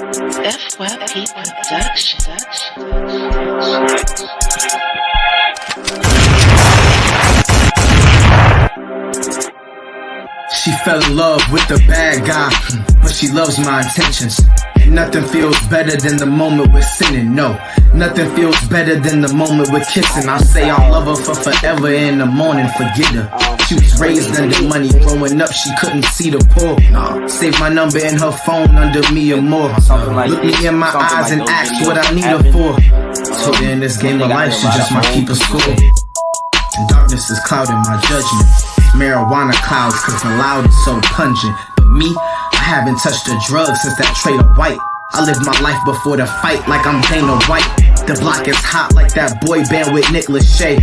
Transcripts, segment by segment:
FYP Production. She fell in love with the bad guy, but she loves my intentions. And nothing feels better than the moment we're sinning, no. Nothing feels better than the moment we're kissing. I'll say I'll love her for forever, in the morning forget her. She was raised under money, growing up she couldn't see the poor. Save my number in her phone under me or more. Look me in my eyes and ask what I need her for. So in this game of life, she just might keep a score. Darkness is clouding my judgment. Marijuana clouds cause the loud is so pungent. But me, I haven't touched a drug since that Trader White. I live my life before the fight like I'm Dana White. The block is hot like that boy band with Nick Lachey.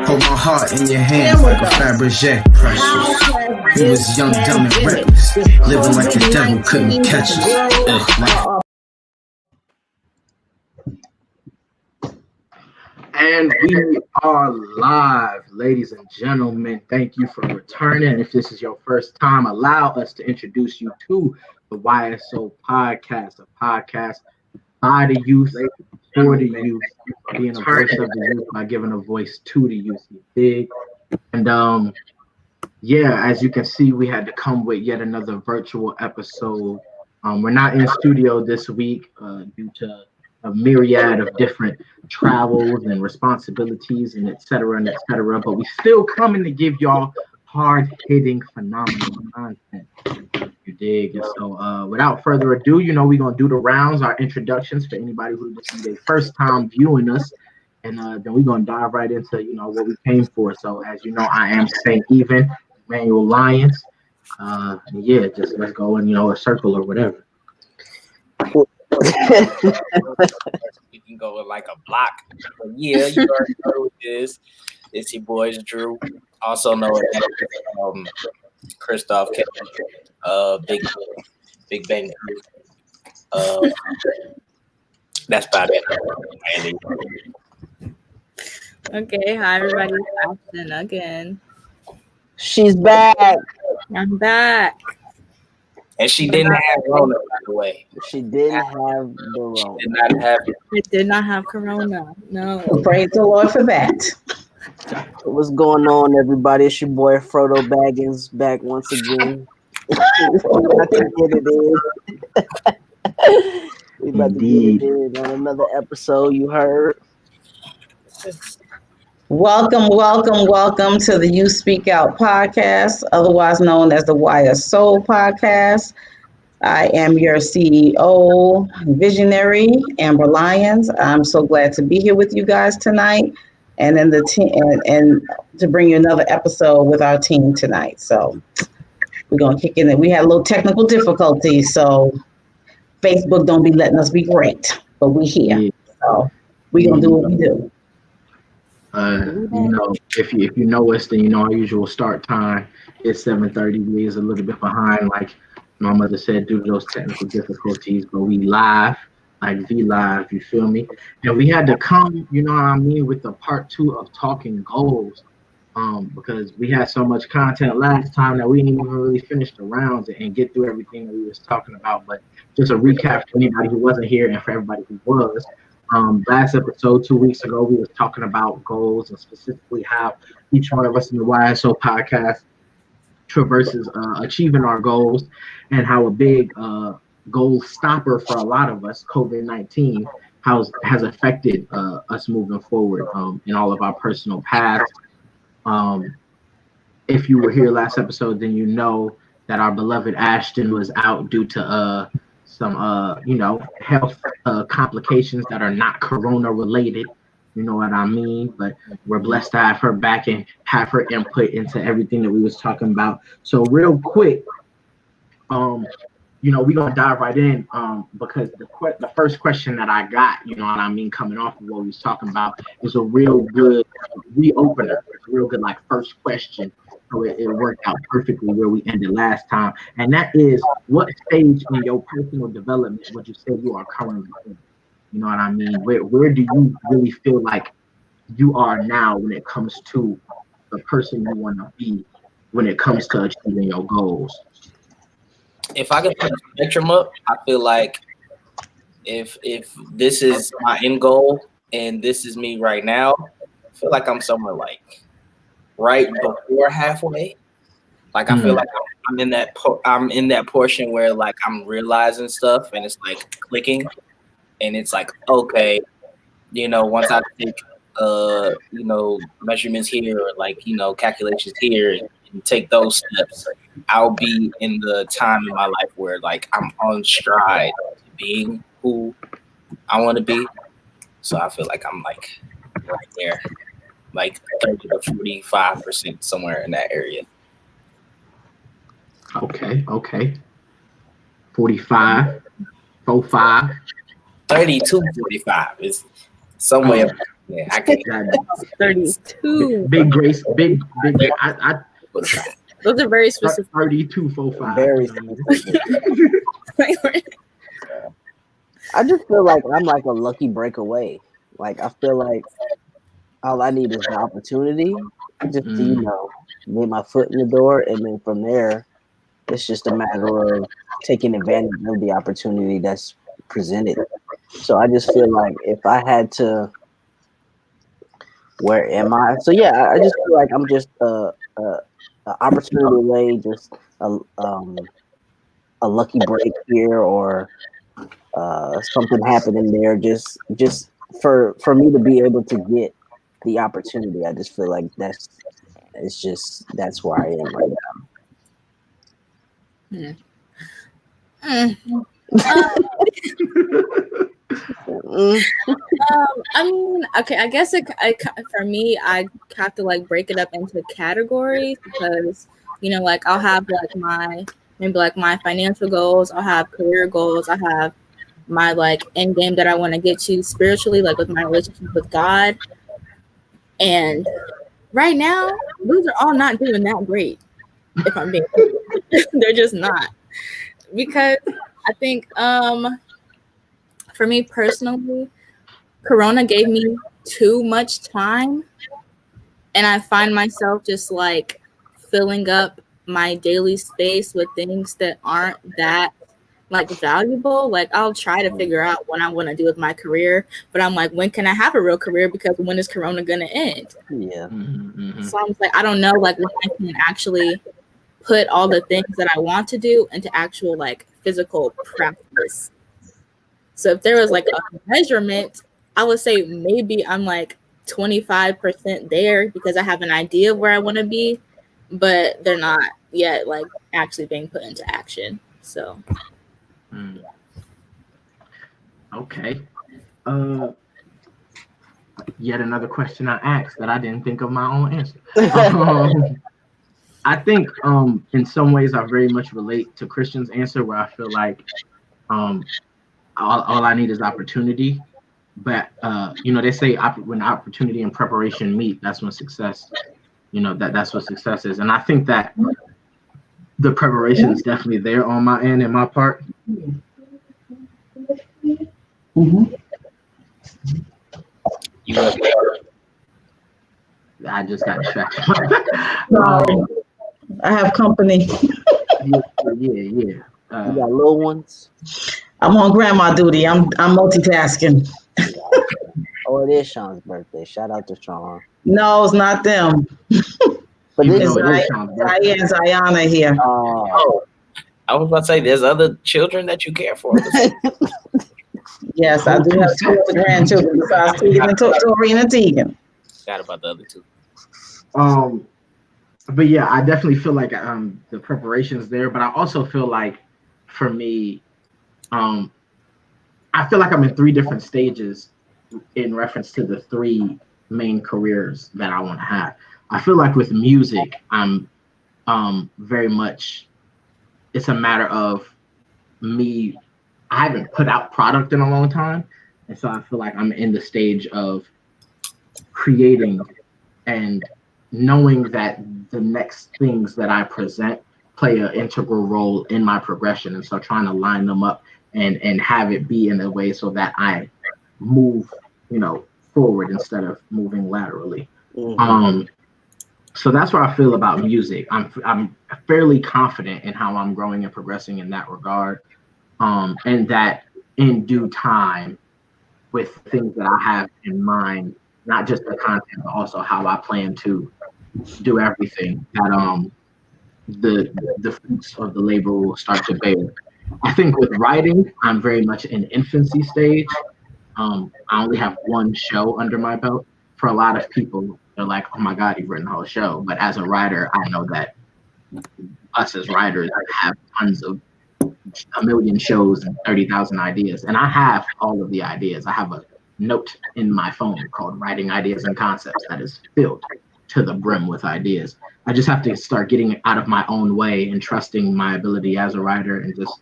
Hold my heart in your hands like a Fabergé. Precious. We was young, dumb, and reckless. Living like the devil couldn't catch us. Life. And we are live, ladies and gentlemen. Thank you for returning. If this is your first time, allow us to introduce you to the YSO Podcast, a podcast by the youth, for the youth, being a voice of the youth by giving a voice to the youth. You dig? And yeah, as you can see, we had to come with yet another virtual episode. We're not in studio this week due to a myriad of different travels and responsibilities and et cetera, but we still coming to give y'all hard-hitting phenomenal content. You dig? And so without further ado, you know, we're gonna do the rounds, our introductions for anybody who this is their first time viewing us, and then we're gonna dive right into, you know, what we came for. So as you know, I am St. Even, Emmanuel Lyons. Yeah, just let's go in, you know, a circle or whatever. We can go with like a block. But yeah, you already know who it is. It's your boys Drew, also known as Christoph Kevin, Big Bang. That's about it. Andy. Okay, hi everybody. It's Ashton again. She's back. I'm back. And she didn't have Corona, by the way. She didn't have the Rona. She did not have it. I did not have Corona. No. Praise the Lord for that. What's going on, everybody? It's your boy Frodo Baggins back once again. I can get it in. We about to get it in on another episode. You heard. Welcome to the You Speak Out podcast, otherwise known as the YSO podcast. I am your CEO, visionary, Amber Lyons. I'm so glad to be here with you guys tonight, and in the team, and to bring you another episode with our team tonight. So we're gonna kick in. We had a little technical difficulties, so Facebook don't be letting us be great, but we here. So we gonna do what we do. You know, if you know us, then you know our usual start time is 7:30. We is a little bit behind, like my mother said, due to those technical difficulties. But we live, like V Live, you feel me? And we had to come, you know what I mean, with the part 2 of talking goals, because we had so much content last time that we didn't even really finish the rounds and get through everything that we was talking about. But just a recap for anybody who wasn't here and for everybody who was. Last episode 2 weeks ago, we was talking about goals and specifically how each one of us in the YSO podcast traverses achieving our goals, and how a big goal stopper for a lot of us, COVID-19, has affected us moving forward in all of our personal paths. If you were here last episode, then you know that our beloved Ashton was out due to some you know, health complications that are not Corona related, you know what I mean? But we're blessed to have her back and have her input into everything that we was talking about. So real quick, you know, we're gonna dive right in because the first question that I got, you know what I mean, coming off of what we was talking about, is a real good reopener. It's a real good like first question. So it worked out perfectly where we ended last time. And that is, what stage in your personal development would you say you are currently in? You know what I mean? Where do you really feel like you are now when it comes to the person you want to be, when it comes to achieving your goals? If I could put the spectrum up, I feel like if this is my end goal and this is me right now, I feel like I'm somewhere like right before halfway. Like I feel like I'm in that I'm in that portion where like I'm realizing stuff and it's like clicking, and it's like okay, once I take measurements here or like calculations here and take those steps, I'll be in the time in my life where like I'm on stride to being who I want to be. So I feel like I'm like right there, like 30 to 45% somewhere in that area. Okay. 45, 45. 32, 45 is somewhere. Yeah, I can. 32. Big Grace, big. Those are very specific. 32, 45. Very I just feel like I'm like a lucky breakaway. Like I feel like all I need is the opportunity, just to get my foot in the door, and then from there, it's just a matter of taking advantage of the opportunity that's presented. So I just feel like if I had to, where am I? So yeah, I just feel like I'm just a opportunity away, just a lucky break here, or something happening there, just for me to be able to get the opportunity. I just feel like that's where I am right now. I mean, okay, I guess for me, I have to like break it up into categories because like I'll have like my financial goals, I'll have career goals, I have my like end game that I want to get to spiritually, like with my relationship with God. And right now, those are all not doing that great. If I'm being they're just not. Because I think for me personally, Corona gave me too much time, and I find myself just like filling up my daily space with things that aren't that like valuable. Like I'll try to figure out what I want to do with my career, but I'm like, when can I have a real career? Because when is Corona gonna end? Yeah. So I'm like, I don't know, like when I can actually put all the things that I want to do into actual like physical practice. So if there was like a measurement, I would say maybe I'm like 25% there because I have an idea of where I want to be, but they're not yet like actually being put into action. So okay. Yet another question I asked that I didn't think of my own answer. I think in some ways I very much relate to Christian's answer, where I feel like all I need is opportunity. But they say when opportunity and preparation meet, that's when success, that's what success is. And I think that the preparation is definitely there on my end and my part. I just got distracted. I have company. Yeah. You got little ones? I'm on grandma duty. I'm multitasking. Oh, it is Sean's birthday. Shout out to Sean. No, it's not them. But It's Diane Zayana here. Oh, I was about to say, there's other children that you care for. Yes, I do have 2 other grandchildren besides Tegan and Tori and Tegan. Forgot about the other 2. But yeah, I definitely feel like the preparation is there, but I also feel like for me, I feel like I'm in 3 different stages in reference to the 3 main careers that I want to have. I feel like with music, I'm very much, it's a matter of me. I haven't put out product in a long time, and so I feel like I'm in the stage of creating and knowing that the next things that I present play an integral role in my progression, and so trying to line them up and have it be in a way so that I move, forward instead of moving laterally. So that's what I feel about music. I'm fairly confident in how I'm growing and progressing in that regard, and that in due time with things that I have in mind, not just the content, but also how I plan to do everything that the fruits of the labor will start to bear. I think with writing, I'm very much in infancy stage. I only have one show under my belt. For a lot of people, they're like, "Oh my God, you've written a whole show." But as a writer, I know that us as writers have tons of a million shows and 30,000 ideas, and I have all of the ideas. I have a note in my phone called "Writing Ideas and Concepts" that is filled to the brim with ideas. I just have to start getting out of my own way and trusting my ability as a writer and just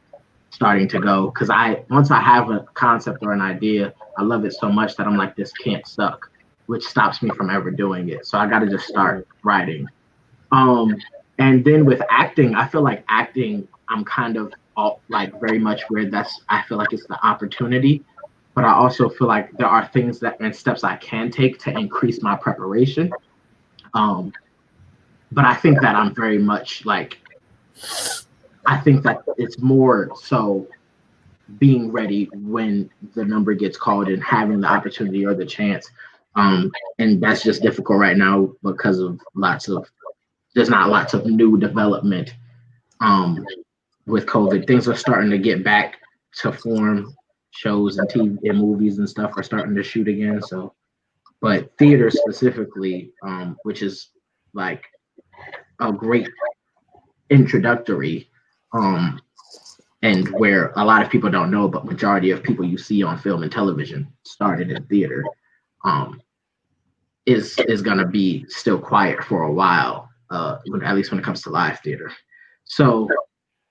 starting to go. Because once I have a concept or an idea, I love it so much that I'm like, this can't suck, which stops me from ever doing it. So I got to just start writing. And then with acting, I feel like acting, I'm kind of like very much where I feel like it's the opportunity, but I also feel like there are things and steps I can take to increase my preparation. But I think that I'm very much like, I think that it's more so being ready when the number gets called and having the opportunity or the chance. And that's just difficult right now because of there's not lots of new development with COVID. Things are starting to get back to form. Shows and TV and movies and stuff are starting to shoot again. So, but theater specifically, which is like a great introductory, and where a lot of people don't know, but majority of people you see on film and television started in theater, is gonna be still quiet for a while, at least when it comes to live theater. So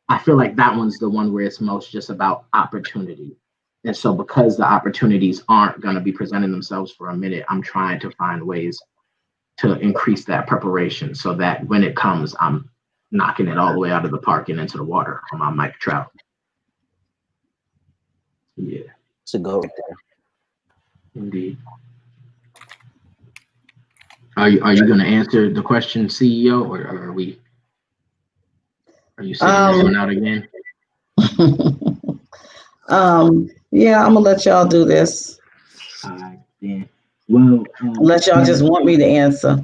I feel like that one's the one where it's most just about opportunity. And so because the opportunities aren't gonna be presenting themselves for a minute, I'm trying to find ways to increase that preparation so that when it comes, I'm knocking it all the way out of the park and into the water on my Mike Trout. Yeah. It's a go right there. Indeed. Are you going to answer the question, CEO, or are you sending this one out again? Yeah, I'm gonna let y'all do this. All right, then. Well, Unless y'all just want me to answer.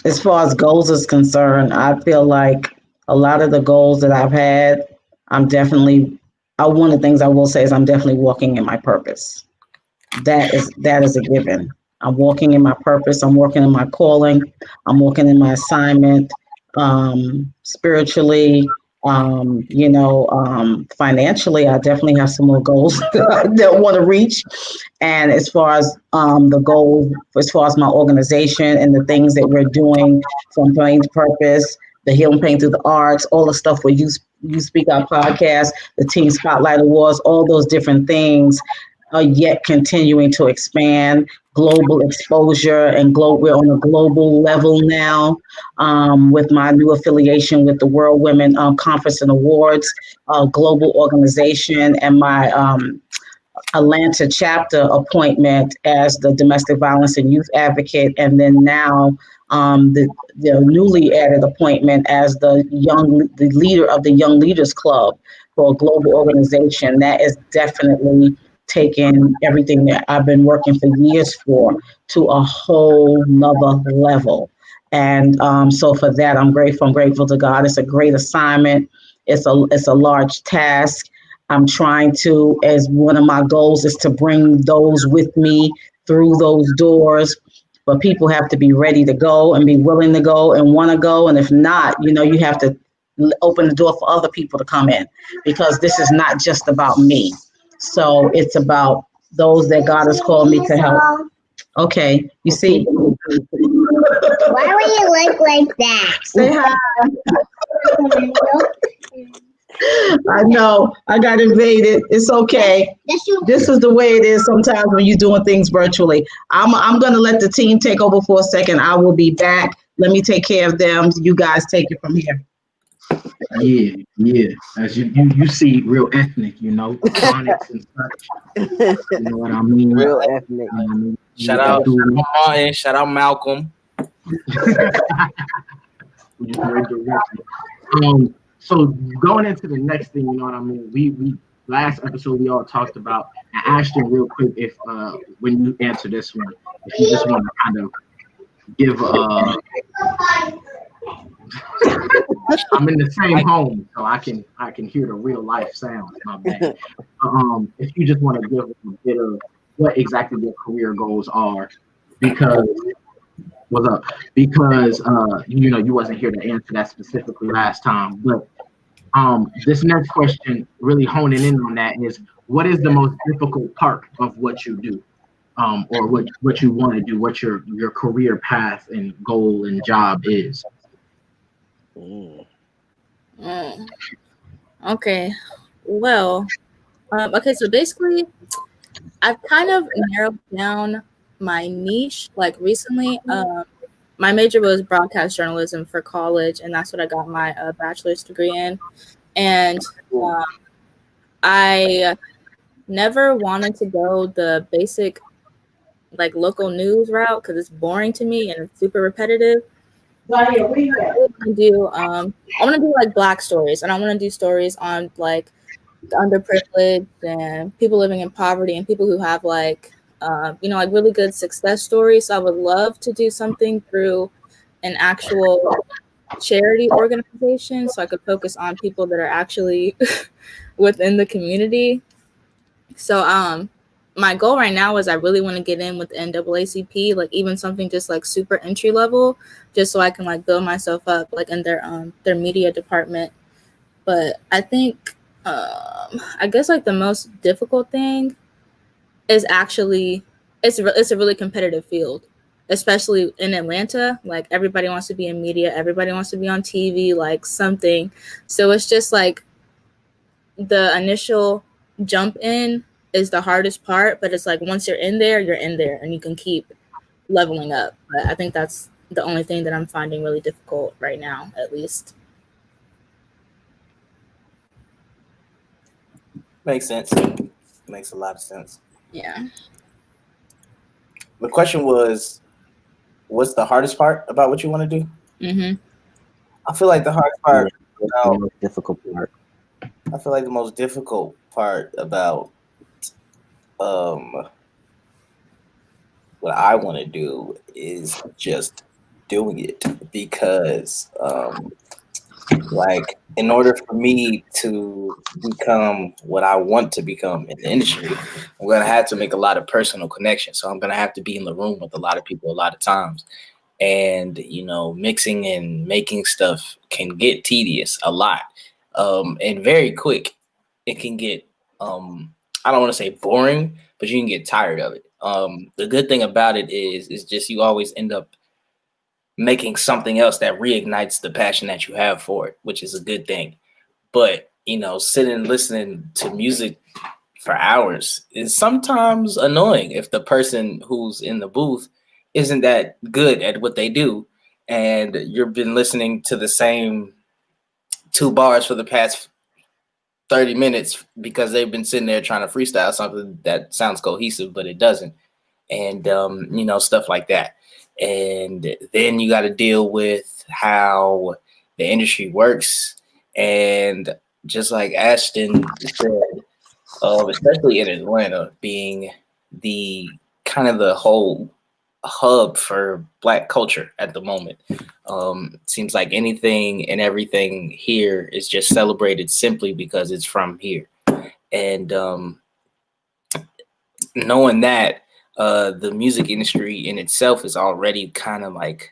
As far as goals is concerned, I feel like a lot of the goals that I've had, one of the things I will say is I'm definitely walking in my purpose. That is a given. I'm walking in my purpose. I'm walking in my calling. I'm walking in my assignment, spiritually, financially. I definitely have some more goals that I want to reach. And as far as the goal, as far as my organization and the things that we're doing from Pain to Purpose, the Healing Pain Through the Arts, all the stuff where you Speak Out podcast, the Teen Spotlight Awards, all those different things are yet continuing to expand. Global exposure and we're on a global level now with my new affiliation with the World Women Conference and Awards, global organization, and my Atlanta chapter appointment as the domestic violence and youth advocate, and then now the newly added appointment as the leader of the Young Leaders Club for a global organization. That is definitely taken everything that I've been working for years for to a whole nother level. And so for that, I'm grateful. I'm grateful to God. It's a great assignment. It's a large task. I'm trying to, as one of my goals is to bring those with me through those doors. But people have to be ready to go and be willing to go and want to go. And if not, you have to open the door for other people to come in, because this is not just about me. So it's about those that God has called me to help. Okay, you see? Why would you look like that? Say hi. I know, I got invaded. It's okay. This is the way it is sometimes when you're doing things virtually. I'm going to let the team take over for a second. I will be back. Let me take care of them. You guys take it from here. Yeah. As you see, real ethnic, phonics and such. You know what I mean? Real ethnic. Shout out Martin. Shout out Malcolm. So going into the next thing, you know what I mean? last episode we all talked about. I asked you real quick if when you answer this one, if you just want to kind of give I'm in the same home, so I can hear the real life sounds. My bad. If you just want to give a bit of what exactly your career goals are, because what's up? Because you know you wasn't here to answer that specifically last time, but this next question really honing in on that is what is the most difficult part of what you do, or what you want to do, what your career path and goal and job is. Okay. Well, okay. So basically, I've kind of narrowed down my niche. Like recently, my major was broadcast journalism for college, and that's what I got my bachelor's degree in. And I never wanted to go the basic like local news route because it's boring to me and it's super repetitive. I want to do like Black stories, and I want to do stories on like the underprivileged and people living in poverty and people who have like like really good success stories. So I would love to do something through an actual charity organization so I could focus on people that are actually within the community. So my goal right now is I really want to get in with NAACP, like even something just like super entry level, just so I can like build myself up like in their media department. But I think I guess like the most difficult thing is actually it's a really competitive field, especially in Atlanta. Like everybody wants to be in media, everybody wants to be on TV, like something. So it's just like the initial jump in is the hardest part, but it's like once you're in there and you can keep leveling up. But I think that's the only thing that I'm finding really difficult right now, at least. Makes sense. Makes a lot of sense. Yeah. The question was, what's the hardest part about what you want to do? Mm-hmm. I feel like the hardest part, The most difficult part. I feel like the most difficult part about what I want to do is just doing it, because like in order for me to become what I want to become in the industry, I'm gonna have to make a lot of personal connections. So I'm gonna have to be in the room with a lot of people a lot of times. And mixing and making stuff can get tedious a lot. And very quick. It can get I don't want to say boring, but you can get tired of it. The good thing about it is just you always end up making something else that reignites the passion that you have for it, which is a good thing. But sitting and listening to music for hours is sometimes annoying if the person who's in the booth isn't that good at what they do, and you've been listening to the same 2 bars for the past 30 minutes because they've been sitting there trying to freestyle something that sounds cohesive, but it doesn't. And, stuff like that. And then you got to deal with how the industry works. And just like Ashton said, especially in Atlanta, being the kind of the whole hub for Black culture at the moment. Seems like anything and everything here is just celebrated simply because it's from here. And knowing that the music industry in itself is already kind of like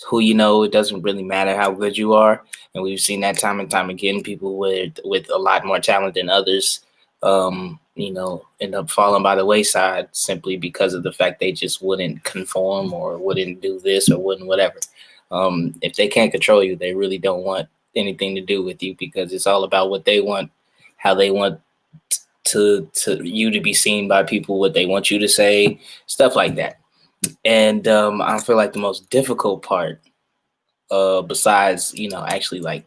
who it doesn't really matter how good you are. And we've seen that time and time again, people with a lot more talent than others end up falling by the wayside simply because of the fact they just wouldn't conform or wouldn't do this or wouldn't whatever. If they can't control you, they really don't want anything to do with you, because it's all about what they want, how they want to you to be seen by people, what they want you to say, stuff like that. And I feel like the most difficult part, besides actually like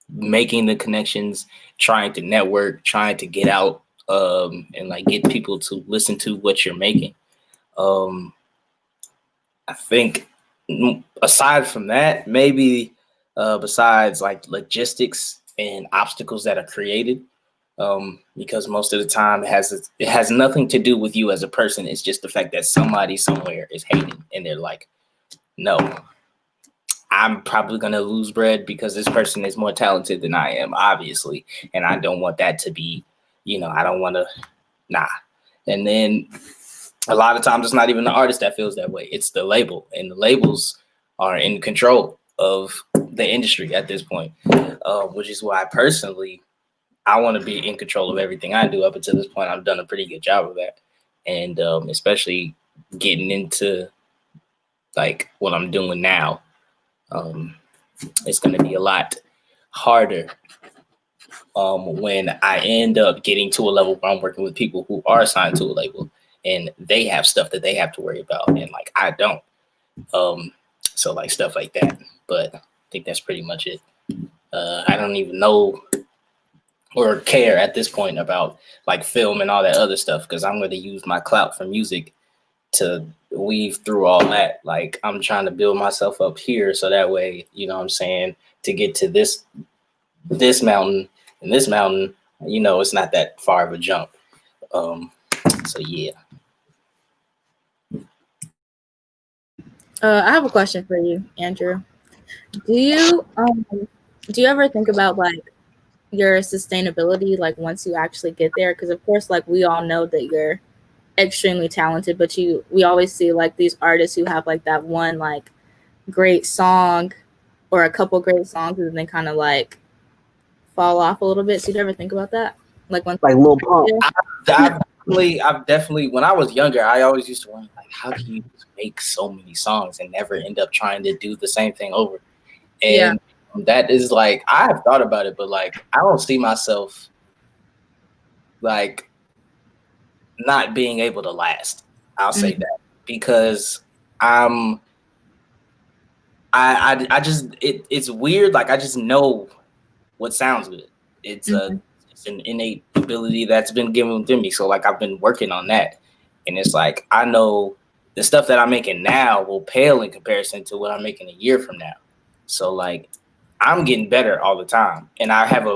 making the connections, trying to network, trying to get out and like get people to listen to what you're making. I think aside from that, maybe besides like logistics and obstacles that are created, because most of the time it has nothing to do with you as a person. It's just the fact that somebody somewhere is hating and they're like, no, I'm probably going to lose bread because this person is more talented than I am, obviously. And I don't want that to be, I don't want to, nah. And then a lot of times it's not even the artist that feels that way. It's the label, and the labels are in control of the industry at this point, which is why personally, I want to be in control of everything I do. Up until this point, I've done a pretty good job of that. And especially getting into like what I'm doing now, it's going to be a lot harder when I end up getting to a level where I'm working with people who are assigned to a label and they have stuff that they have to worry about. And like, I don't. So like stuff like that. But I think that's pretty much it. I don't even know or care at this point about like film and all that other stuff, because I'm going to use my clout for music to weave through all that. Like, I'm trying to build myself up here so that way, you know what I'm saying, to get to this mountain and this mountain, it's not that far of a jump. So yeah. I have a question for you, Andrew. Do you ever think about like your sustainability, like once you actually get there? Because of course, like we all know that you're extremely talented, but we always see like these artists who have like that one like great song or a couple great songs and then kind of like fall off a little bit. So you ever think about that? Like Lil Pump. I've definitely, when I was younger, I always used to wonder, like, how can you make so many songs and never end up trying to do the same thing over? And that is like, I have thought about it, but like, I don't see myself like not being able to last. I'll say that, because it's weird. Like, I just know what sounds good. It's an innate ability that's been given to me. So like, I've been working on that, and it's like, I know the stuff that I'm making now will pale in comparison to what I'm making a year from now. So like, I'm getting better all the time, and I have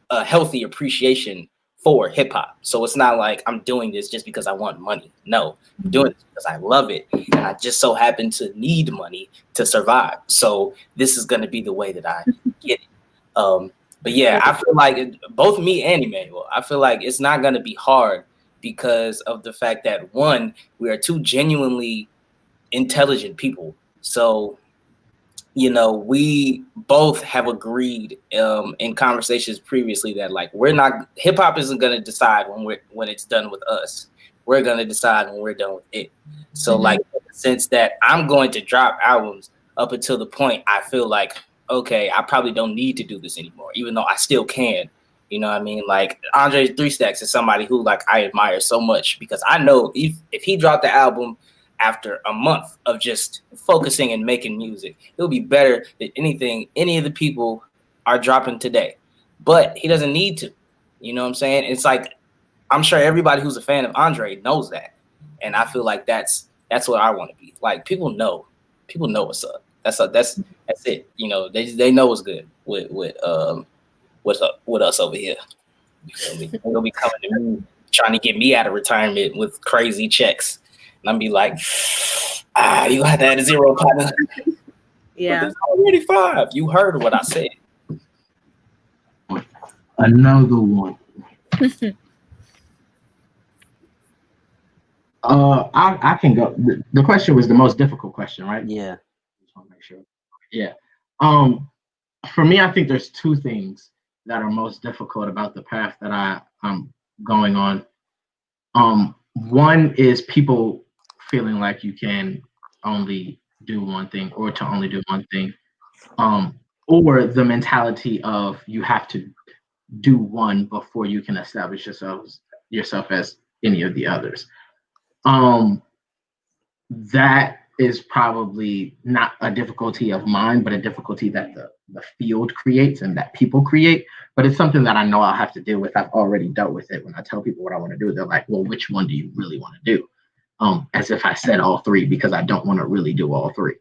a healthy appreciation for hip hop. So it's not like I'm doing this just because I want money. No, I'm doing it because I love it, and I just so happen to need money to survive. So this is going to be the way that I get it. But yeah, I feel like both me and Emmanuel, I feel like it's not going to be hard because of the fact that, one, we are two genuinely intelligent people. So, we both have agreed in conversations previously that like, hip hop isn't going to decide when it's done with us. We're going to decide when we're done with it. So like, in the sense that I'm going to drop albums up until the point I feel like, okay, I probably don't need to do this anymore, even though I still can. You know what I mean? Like, Andre 3 Stacks is somebody who like I admire so much, because I know if he dropped the album after a month of just focusing and making music, it'll be better than anything any of the people are dropping today. But he doesn't need to. You know what I'm saying? It's like, I'm sure everybody who's a fan of Andre knows that. And I feel like that's what I want to be. Like, people know what's up. That's it. They know what's good with what's up with us over here. You feel me? They're gonna be coming to me trying to get me out of retirement with crazy checks, and I'm be like, you had to add a zero, partner. Yeah, but there's already 5. You heard what I said. Another one. I can go. The question was the most difficult question, right? Yeah. Just want to make sure. Yeah. For me, I think there's 2 things that are most difficult about the path that I'm going on. One is people feeling like you can only do one thing, or to only do one thing, or the mentality of you have to do one before you can establish yourself as any of the others. That is probably not a difficulty of mine, but a difficulty that the field creates and that people create. But it's something that I know I'll have to deal with. I've already dealt with it. When I tell people what I want to do, they're like, well, which one do you really want to do? As if I said all 3, because I don't want to really do all 3.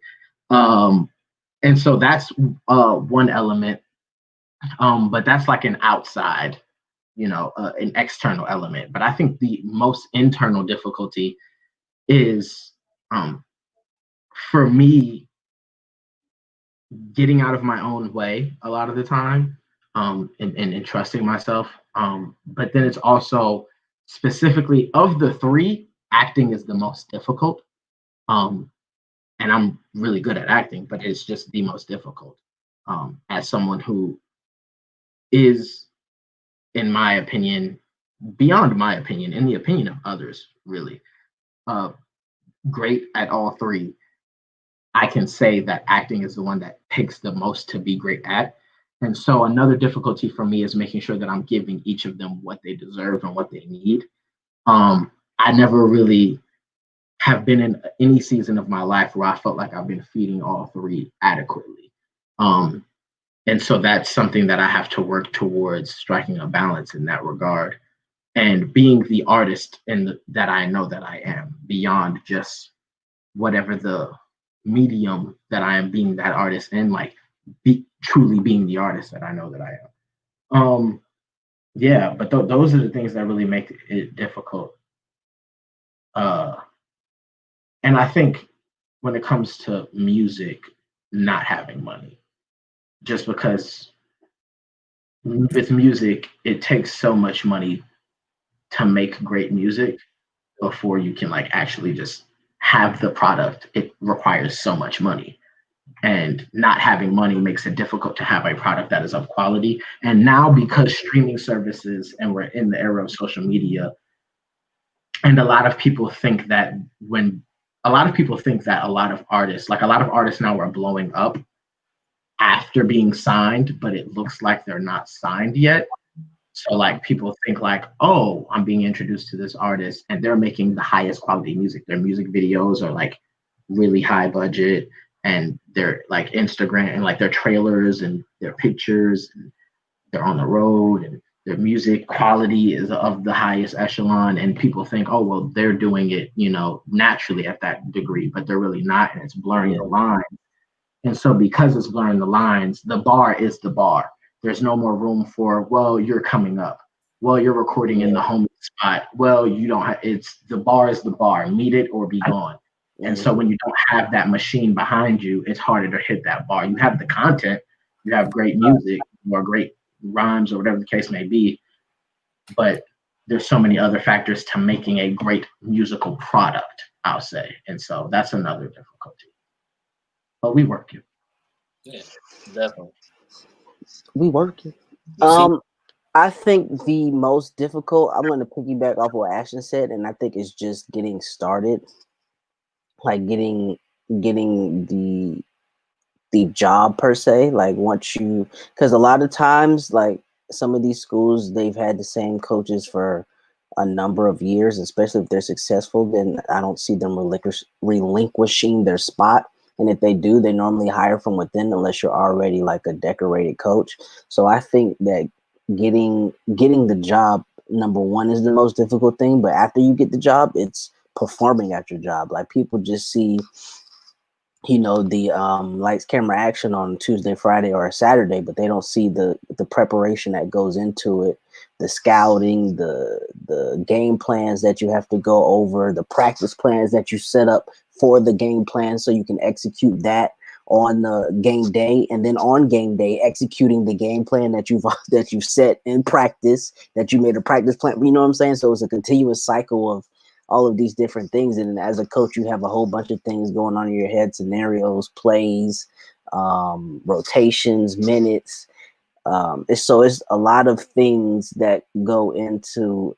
And so that's one element. But that's like an outside an external element. But I think the most internal difficulty is, for me, getting out of my own way a lot of the time, and trusting myself. But then it's also, specifically of the three, acting is the most difficult. And I'm really good at acting, but it's just the most difficult. As someone who is, in my opinion, beyond my opinion, in the opinion of others, really, great at all three, I can say that acting is the one that takes the most to be great at. And so another difficulty for me is making sure that I'm giving each of them what they deserve and what they need. I never really have been in any season of my life where I felt like I've been feeding all three adequately. And so that's something that I have to work towards, striking a balance in that regard, and being the artist that I know that I am, beyond just whatever the medium that I am being that artist in, like truly being the artist that I know that I am. Yeah, but those are the things that really make it difficult. And I think when it comes to music, not having money, just because with music, it takes so much money to make great music before you can like actually just have the product. It requires so much money, and not having money makes it difficult to have a product that is of quality. And now, because streaming services, and we're in the era of social media, and a lot of people think that a lot of artists now are blowing up after being signed, but it looks like they're not signed yet. So like people think like, oh, I'm being introduced to this artist and they're making the highest quality music. Their music videos are like really high budget, and they're like Instagram, and like their trailers and their pictures, and they're on the road, and their music quality is of the highest echelon. And people think, oh, well, they're doing it, naturally at that degree, but they're really not. And it's blurring the line. And so because it's blurring the lines, the bar is the bar. There's no more room for, well, you're coming up. Well, you're recording in the home spot. Well, you don't have, the bar is the bar. Meet it or be gone. And so when you don't have that machine behind you, it's harder to hit that bar. You have the content, you have great music or great rhymes or whatever the case may be, but there's so many other factors to making a great musical product, I'll say. And so that's another difficulty. But we work it. Yeah, definitely. We work it. I think the most difficult, I'm going to piggyback off what Ashton said, and I think it's just getting started, like getting the job per se. Like once you, because a lot of times, like some of these schools, they've had the same coaches for a number of years, especially if they're successful, then I don't see them relinquishing their spot. And if they do, they normally hire from within, unless you're already like a decorated coach. So I think that getting the job, number one, is the most difficult thing. But after you get the job, it's performing at your job. Like people just see, the lights, camera, action on Tuesday, Friday, or a Saturday, but they don't see the preparation that goes into it, the scouting, the game plans that you have to go over, the practice plans that you set up for the game plan so you can execute that on the game day, and then on game day executing the game plan that you've set in practice, that you made a practice plan. You know what I'm saying? So it's a continuous cycle of all of these different things. And as a coach, you have a whole bunch of things going on in your head: scenarios, plays, rotations, minutes. It's a lot of things that go into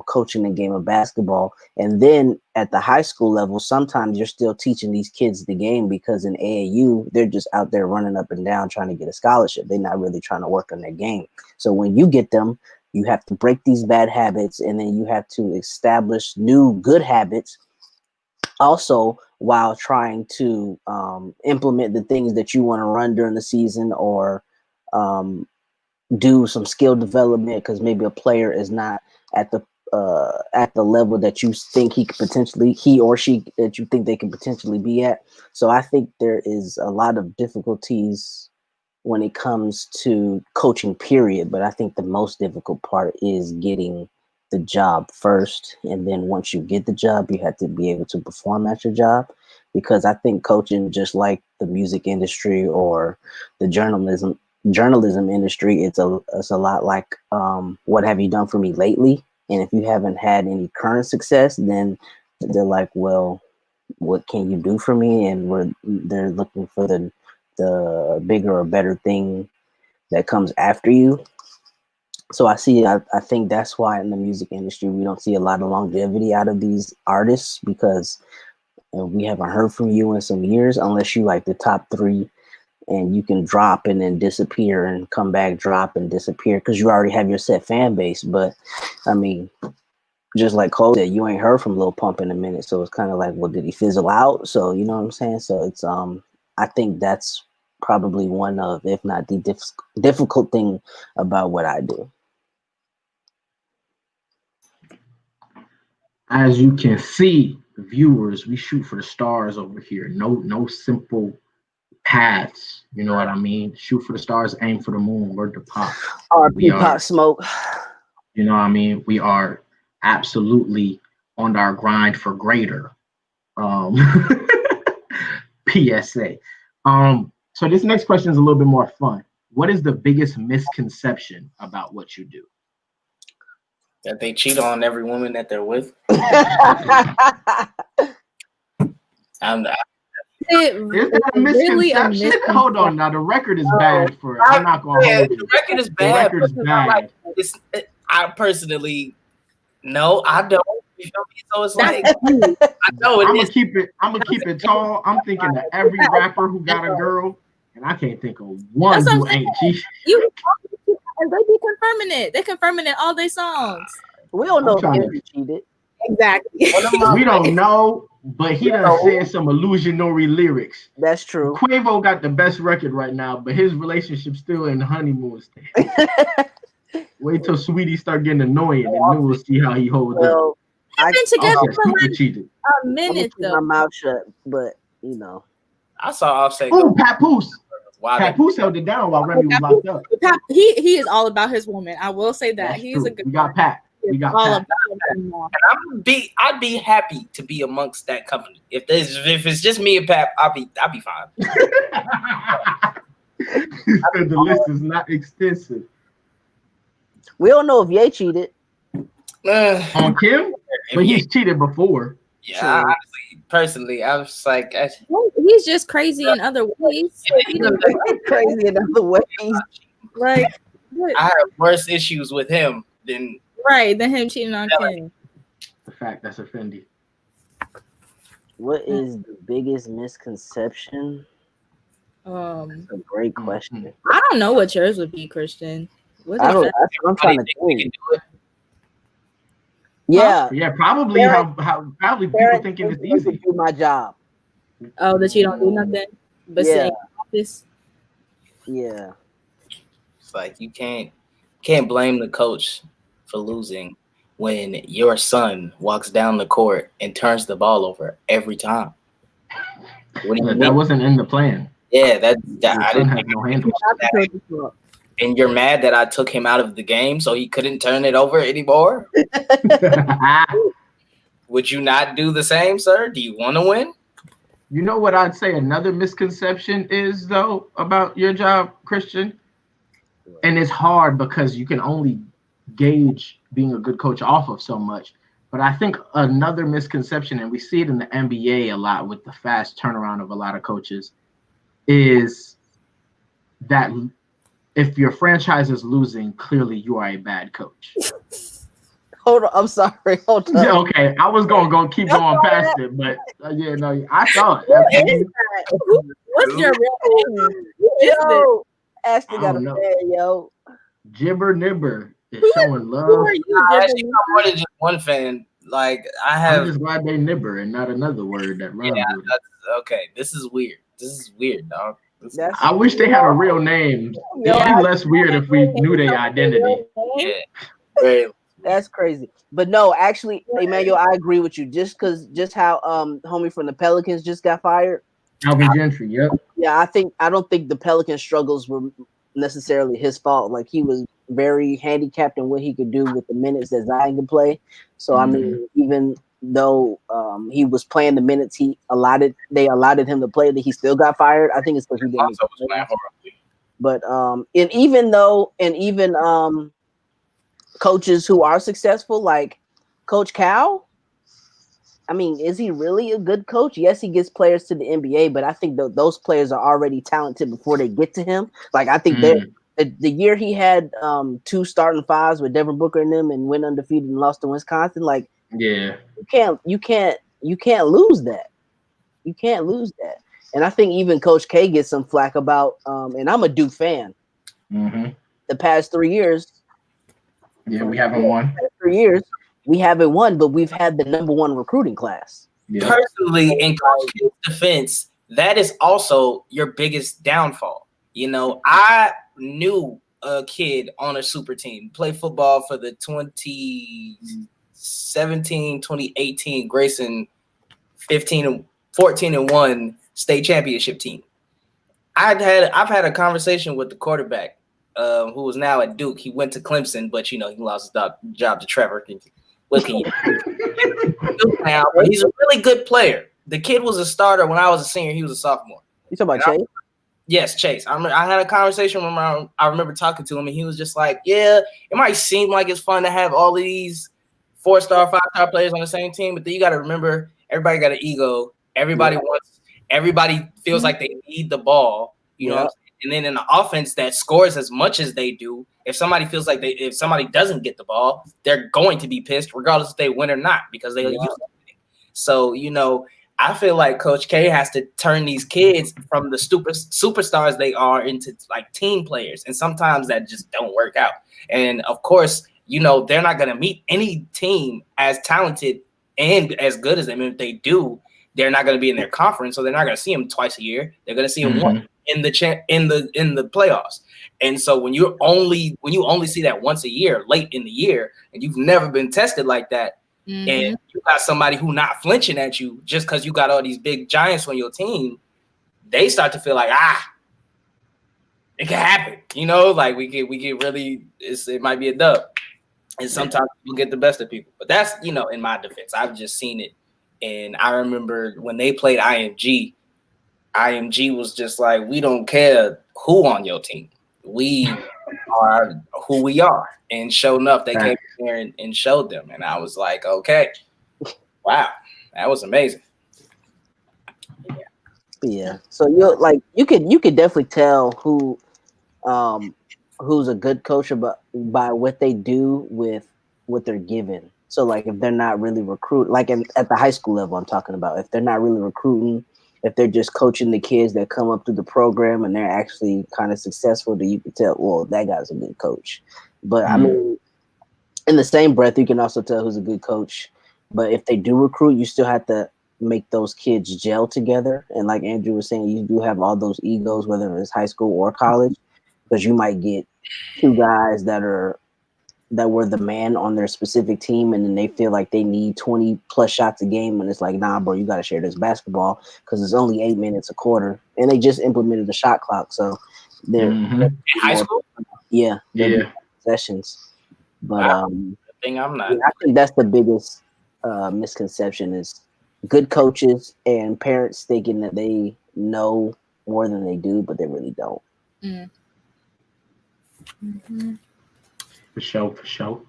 coaching the game of basketball. And then at the high school level, sometimes you're still teaching these kids the game, because in AAU, they're just out there running up and down trying to get a scholarship. They're not really trying to work on their game. So when you get them, you have to break these bad habits, and then you have to establish new good habits also, while trying to implement the things that you want to run during the season, or do some skill development, because maybe a player is not at the level that you think he or she that you think they can potentially be at. So I think there is a lot of difficulties when it comes to coaching, period. But I think the most difficult part is getting the job first. And then once you get the job, you have to be able to perform at your job. Because I think coaching, just like the music industry or the journalism industry, it's a lot like what have you done for me lately? And if you haven't had any current success, then they're like, well, what can you do for me? And they're looking for the bigger or better thing that comes after you. So I think that's why in the music industry we don't see a lot of longevity out of these artists, because we haven't heard from you in some years, unless you like the top 3 and you can drop and then disappear and come back, drop and disappear, because you already have your set fan base. But I mean, just like Cole said, you ain't heard from Lil Pump in a minute, so it's kind of like, well, did he fizzle out? So you know what I'm saying? So it's I think that's probably one of, if not the difficult thing about what I do. As you can see, viewers, we shoot for the stars over here. No simple paths. You know what I mean? Shoot for the stars, aim for the moon. Word to Pop. RP Pop Smoke. You know what I mean? We are absolutely on our grind for greater. PSA. So this next question is a little bit more fun. What is the biggest misconception about what you do? That they cheat on every woman that they're with. Is that a misconception? Hold on, now the record is bad for it. I'm not gonna hold you. The record is bad. The record is bad. I personally, no, I don't. You feel me? So it's like, I know I'm gonna keep it tall. I'm thinking of every rapper who got a girl, and I can't think of one who ain't cheating. They be confirming it. They confirming it all their songs. We don't know if he cheated. Exactly. We don't know, but he done said some illusionary lyrics. That's true. Quavo got the best record right now, but his relationship's still in the honeymoon stage. Wait till Sweetie start getting annoying, and then we'll see how he holds up. They've been together for like cheated. a minute though. My mouth shut, but you know. I saw Offset. Oh, Papoose. Papoose held it down while Remy was locked up. He is all about his woman. I will say that. That's he's true. a good. We got Pat. We got all Pat. about him. And I'd be happy to be amongst that company. If it's just me and Pat, I'll be fine. The list is not extensive. We don't know if Ye cheated. On Kim? But he's cheated before. Yeah, honestly, personally, I was like, he's just crazy in other ways. Crazy in other ways. Like, I have worse issues with him than him cheating on Kim. The fact that's offending. What is the biggest misconception? That's a great question. I don't know what yours would be, Christian. That's what I'm trying to think. Yeah, probably how people thinking it's easy. Do my job. Oh, that you don't do nothing but sit in office. Yeah, it's like you can't blame the coach for losing when your son walks down the court and turns the ball over every time. What do you mean? That wasn't in the plan. Yeah, that I didn't have no handle. And you're mad that I took him out of the game so he couldn't turn it over anymore? Would you not do the same, sir? Do you want to win? You know what I'd say another misconception is, though, about your job, Christian? And it's hard because you can only gauge being a good coach off of so much. But I think another misconception, and we see it in the NBA a lot with the fast turnaround of a lot of coaches, is that if your franchise is losing, clearly you are a bad coach. Hold on, I'm sorry. Hold on. Yeah, okay, I was gonna keep going past it, but I saw it. What's your real name? Yo, Ashley got a fan, yo. Jibber Nibber is showing love. Actually, I'm more than just one fan. Like I'm just glad they nibber and not another word that rhymes with it. Okay, this is weird. This is weird, dog. I wish they had a real name. It'd be less weird if we knew their identity. Yeah. That's crazy. But no, actually, Emmanuel, I agree with you. Just how homie from the Pelicans just got fired. Alvin Gentry, yep. Yeah, I don't think the Pelican struggles were necessarily his fault. Like he was very handicapped in what he could do with the minutes that Zion could play. So I mean, even though he was playing the minutes they allotted him to play, that he still got fired. I think it's because he didn't. Also was playing horribly. But and even coaches who are successful, like Coach Cal, I mean, is he really a good coach? Yes, he gets players to the NBA, but I think those players are already talented before they get to him. Like I think the year he had 2 starting fives with Devin Booker in them and went undefeated and lost to Wisconsin, like you can't lose that. You can't lose that. And I think even Coach K gets some flack about, and I'm a Duke fan. The past 3 years, we haven't won. 3 years, we haven't won, but we've had the number 1 recruiting class. Personally, in Coach K's defense, that is also your biggest downfall. You know, I knew a kid on a super team, played football for the 2017, 2018 Grayson 14-1 state championship team. I've had a conversation with the quarterback who was now at Duke. He went to Clemson, but he lost his job to Trevor. What can you do now? But he's a really good player. The kid was a starter when I was a senior. He was a sophomore. You talking about Chase? Yes, Chase. I had a conversation with him. I remember talking to him, and he was just like, yeah, it might seem like it's fun to have all of these 4-star, 5-star players on the same team, but then you got to remember, everybody got an ego. Everybody feels like they need the ball, you know. And then in the offense that scores as much as they do, if somebody feels like if somebody doesn't get the ball, they're going to be pissed regardless if they win or not because they use it. So, I feel like Coach K has to turn these kids from the superstars they are into like team players. And sometimes that just don't work out. And of course, they're not going to meet any team as talented and as good as them. And if they do, they're not going to be in their conference. So they're not going to see them twice a year. They're going to see them once in the playoffs. And so when you only see that once a year, late in the year, and you've never been tested like that, and you got somebody who not flinching at you just because you got all these big giants on your team, they start to feel like, it can happen. Like we get really, it might be a dub. And sometimes people get the best of people. But that's, in my defense, I've just seen it. And I remember when they played IMG was just like, we don't care who on your team. We are who we are. And sure enough, they came in there and showed them. And I was like, okay, wow, that was amazing. Yeah. So you could definitely tell who's a good coach by what they do with what they're given. So like if they're not really recruiting, like at the high school level, I'm talking about, if they're not really recruiting, if they're just coaching the kids that come up through the program and they're actually kind of successful, then you can tell, well, that guy's a good coach. But I mean, in the same breath, you can also tell who's a good coach. But if they do recruit, you still have to make those kids gel together. And like Andrew was saying, you do have all those egos, whether it's high school or college, because you might get 2 guys that were the man on their specific team, and then they feel like they need 20 plus shots a game, and it's like, nah, bro, you got to share this basketball because it's only 8 minutes a quarter, and they just implemented the shot clock, so they're high school, sessions. But I think I'm not. I think that's the biggest misconception is good coaches and parents thinking that they know more than they do, but they really don't. For sure.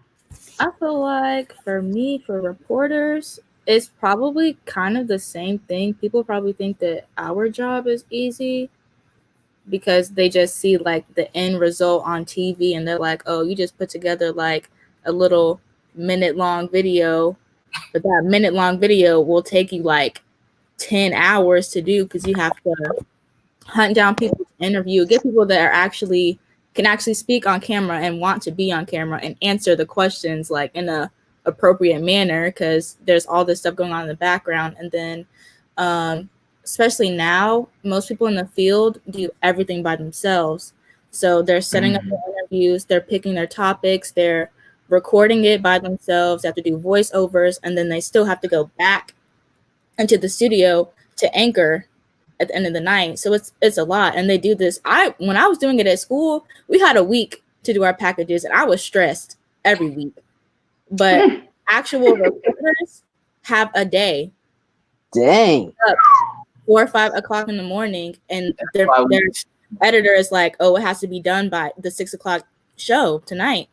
I feel like for me, for reporters, it's probably kind of the same thing. People probably think that our job is easy because they just see like the end result on TV and they're like, oh, you just put together like a little minute-long video, but that minute-long video will take you like 10 hours to do because you have to hunt down people to interview, get people that are can actually speak on camera and want to be on camera and answer the questions like in a appropriate manner because there's all this stuff going on in the background. And then especially now, most people in the field do everything by themselves. So they're setting up their interviews, they're picking their topics, they're recording it by themselves, they have to do voiceovers, and then they still have to go back into the studio to anchor at the end of the night. So it's a lot. And they do this. When I was doing it at school, we had a week to do our packages, and I was stressed every week. But actual reporters have a day. Dang. 4 or 5 o'clock in the morning, and their editor is like, "Oh, it has to be done by the 6 o'clock show tonight."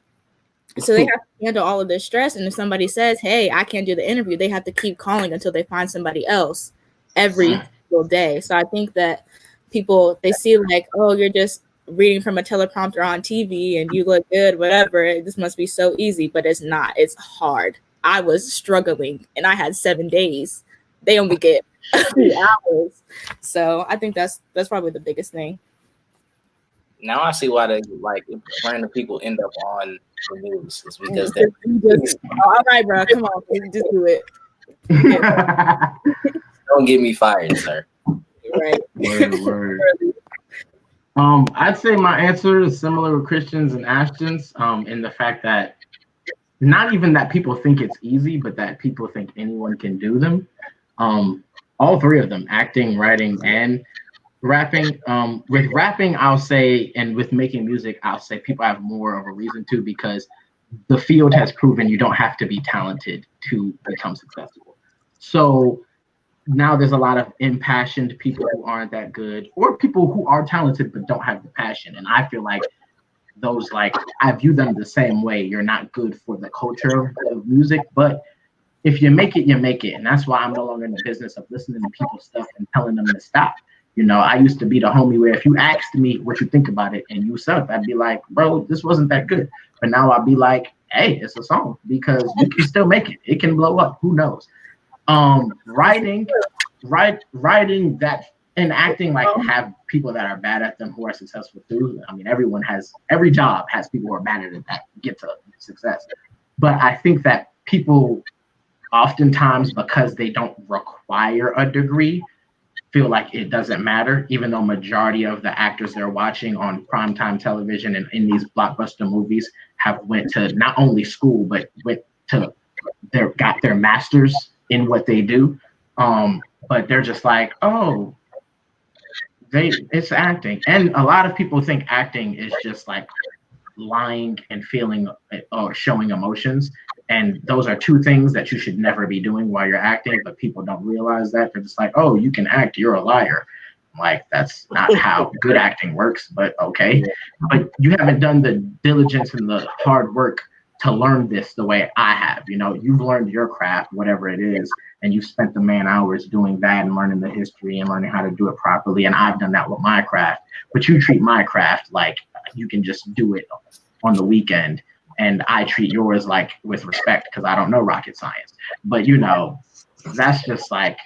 So they have to handle all of this stress. And if somebody says, "Hey, I can't do the interview," they have to keep calling until they find somebody else every single day. So I think that people, they see like, "Oh, you're just reading from a teleprompter on TV and you look good, whatever. This must be so easy," but it's not. It's hard. I was struggling, and I had 7 days. They only get a few hours. So I think that's probably the biggest thing. Now I see why they like random people end up on the news. It's because they're all right, bro. Come on, just do it. Don't get me fired, sir. Right. Word. I'd say my answer is similar with Christian's and Ashton's, in the fact that not even that people think it's easy, but that people think anyone can do them. All three of them, acting, writing, and rapping. With rapping, I'll say, and with making music, I'll say people have more of a reason to, because the field has proven you don't have to be talented to become successful. So now there's a lot of impassioned people who aren't that good, or people who are talented but don't have the passion. And I feel like those, like, I view them the same way. You're not good for the culture of music, but if you make it, you make it. And that's why I'm no longer in the business of listening to people's stuff and telling them to stop. You know, I used to be the homie where if you asked me what you think about it and you sucked, I'd be like, bro, this wasn't that good. But now I'll be like, hey, it's a song, because you can still make it. It can blow up. Who knows? Writing that and acting, like, have people that are bad at them who are successful too. I mean, every job has people who are bad at it that get to success. But I think that people oftentimes, because they don't require a degree, feel like it doesn't matter, even though majority of the actors they're watching on primetime television and in these blockbuster movies have went to not only school, but got their masters in what they do. But they're just like, oh, it's acting. And a lot of people think acting is just like lying and feeling or showing emotions. And those are two things that you should never be doing while you're acting, but people don't realize that. They're just like, oh, you can act, you're a liar. Like, that's not how good acting works, but okay. But you haven't done the diligence and the hard work to learn this the way I have. You know, you've learned your craft, whatever it is, and you've spent the man hours doing that and learning the history and learning how to do it properly. And I've done that with my craft, but you treat my craft like you can just do it on the weekend. And I treat yours like with respect, because I don't know rocket science. But, you know, that's just like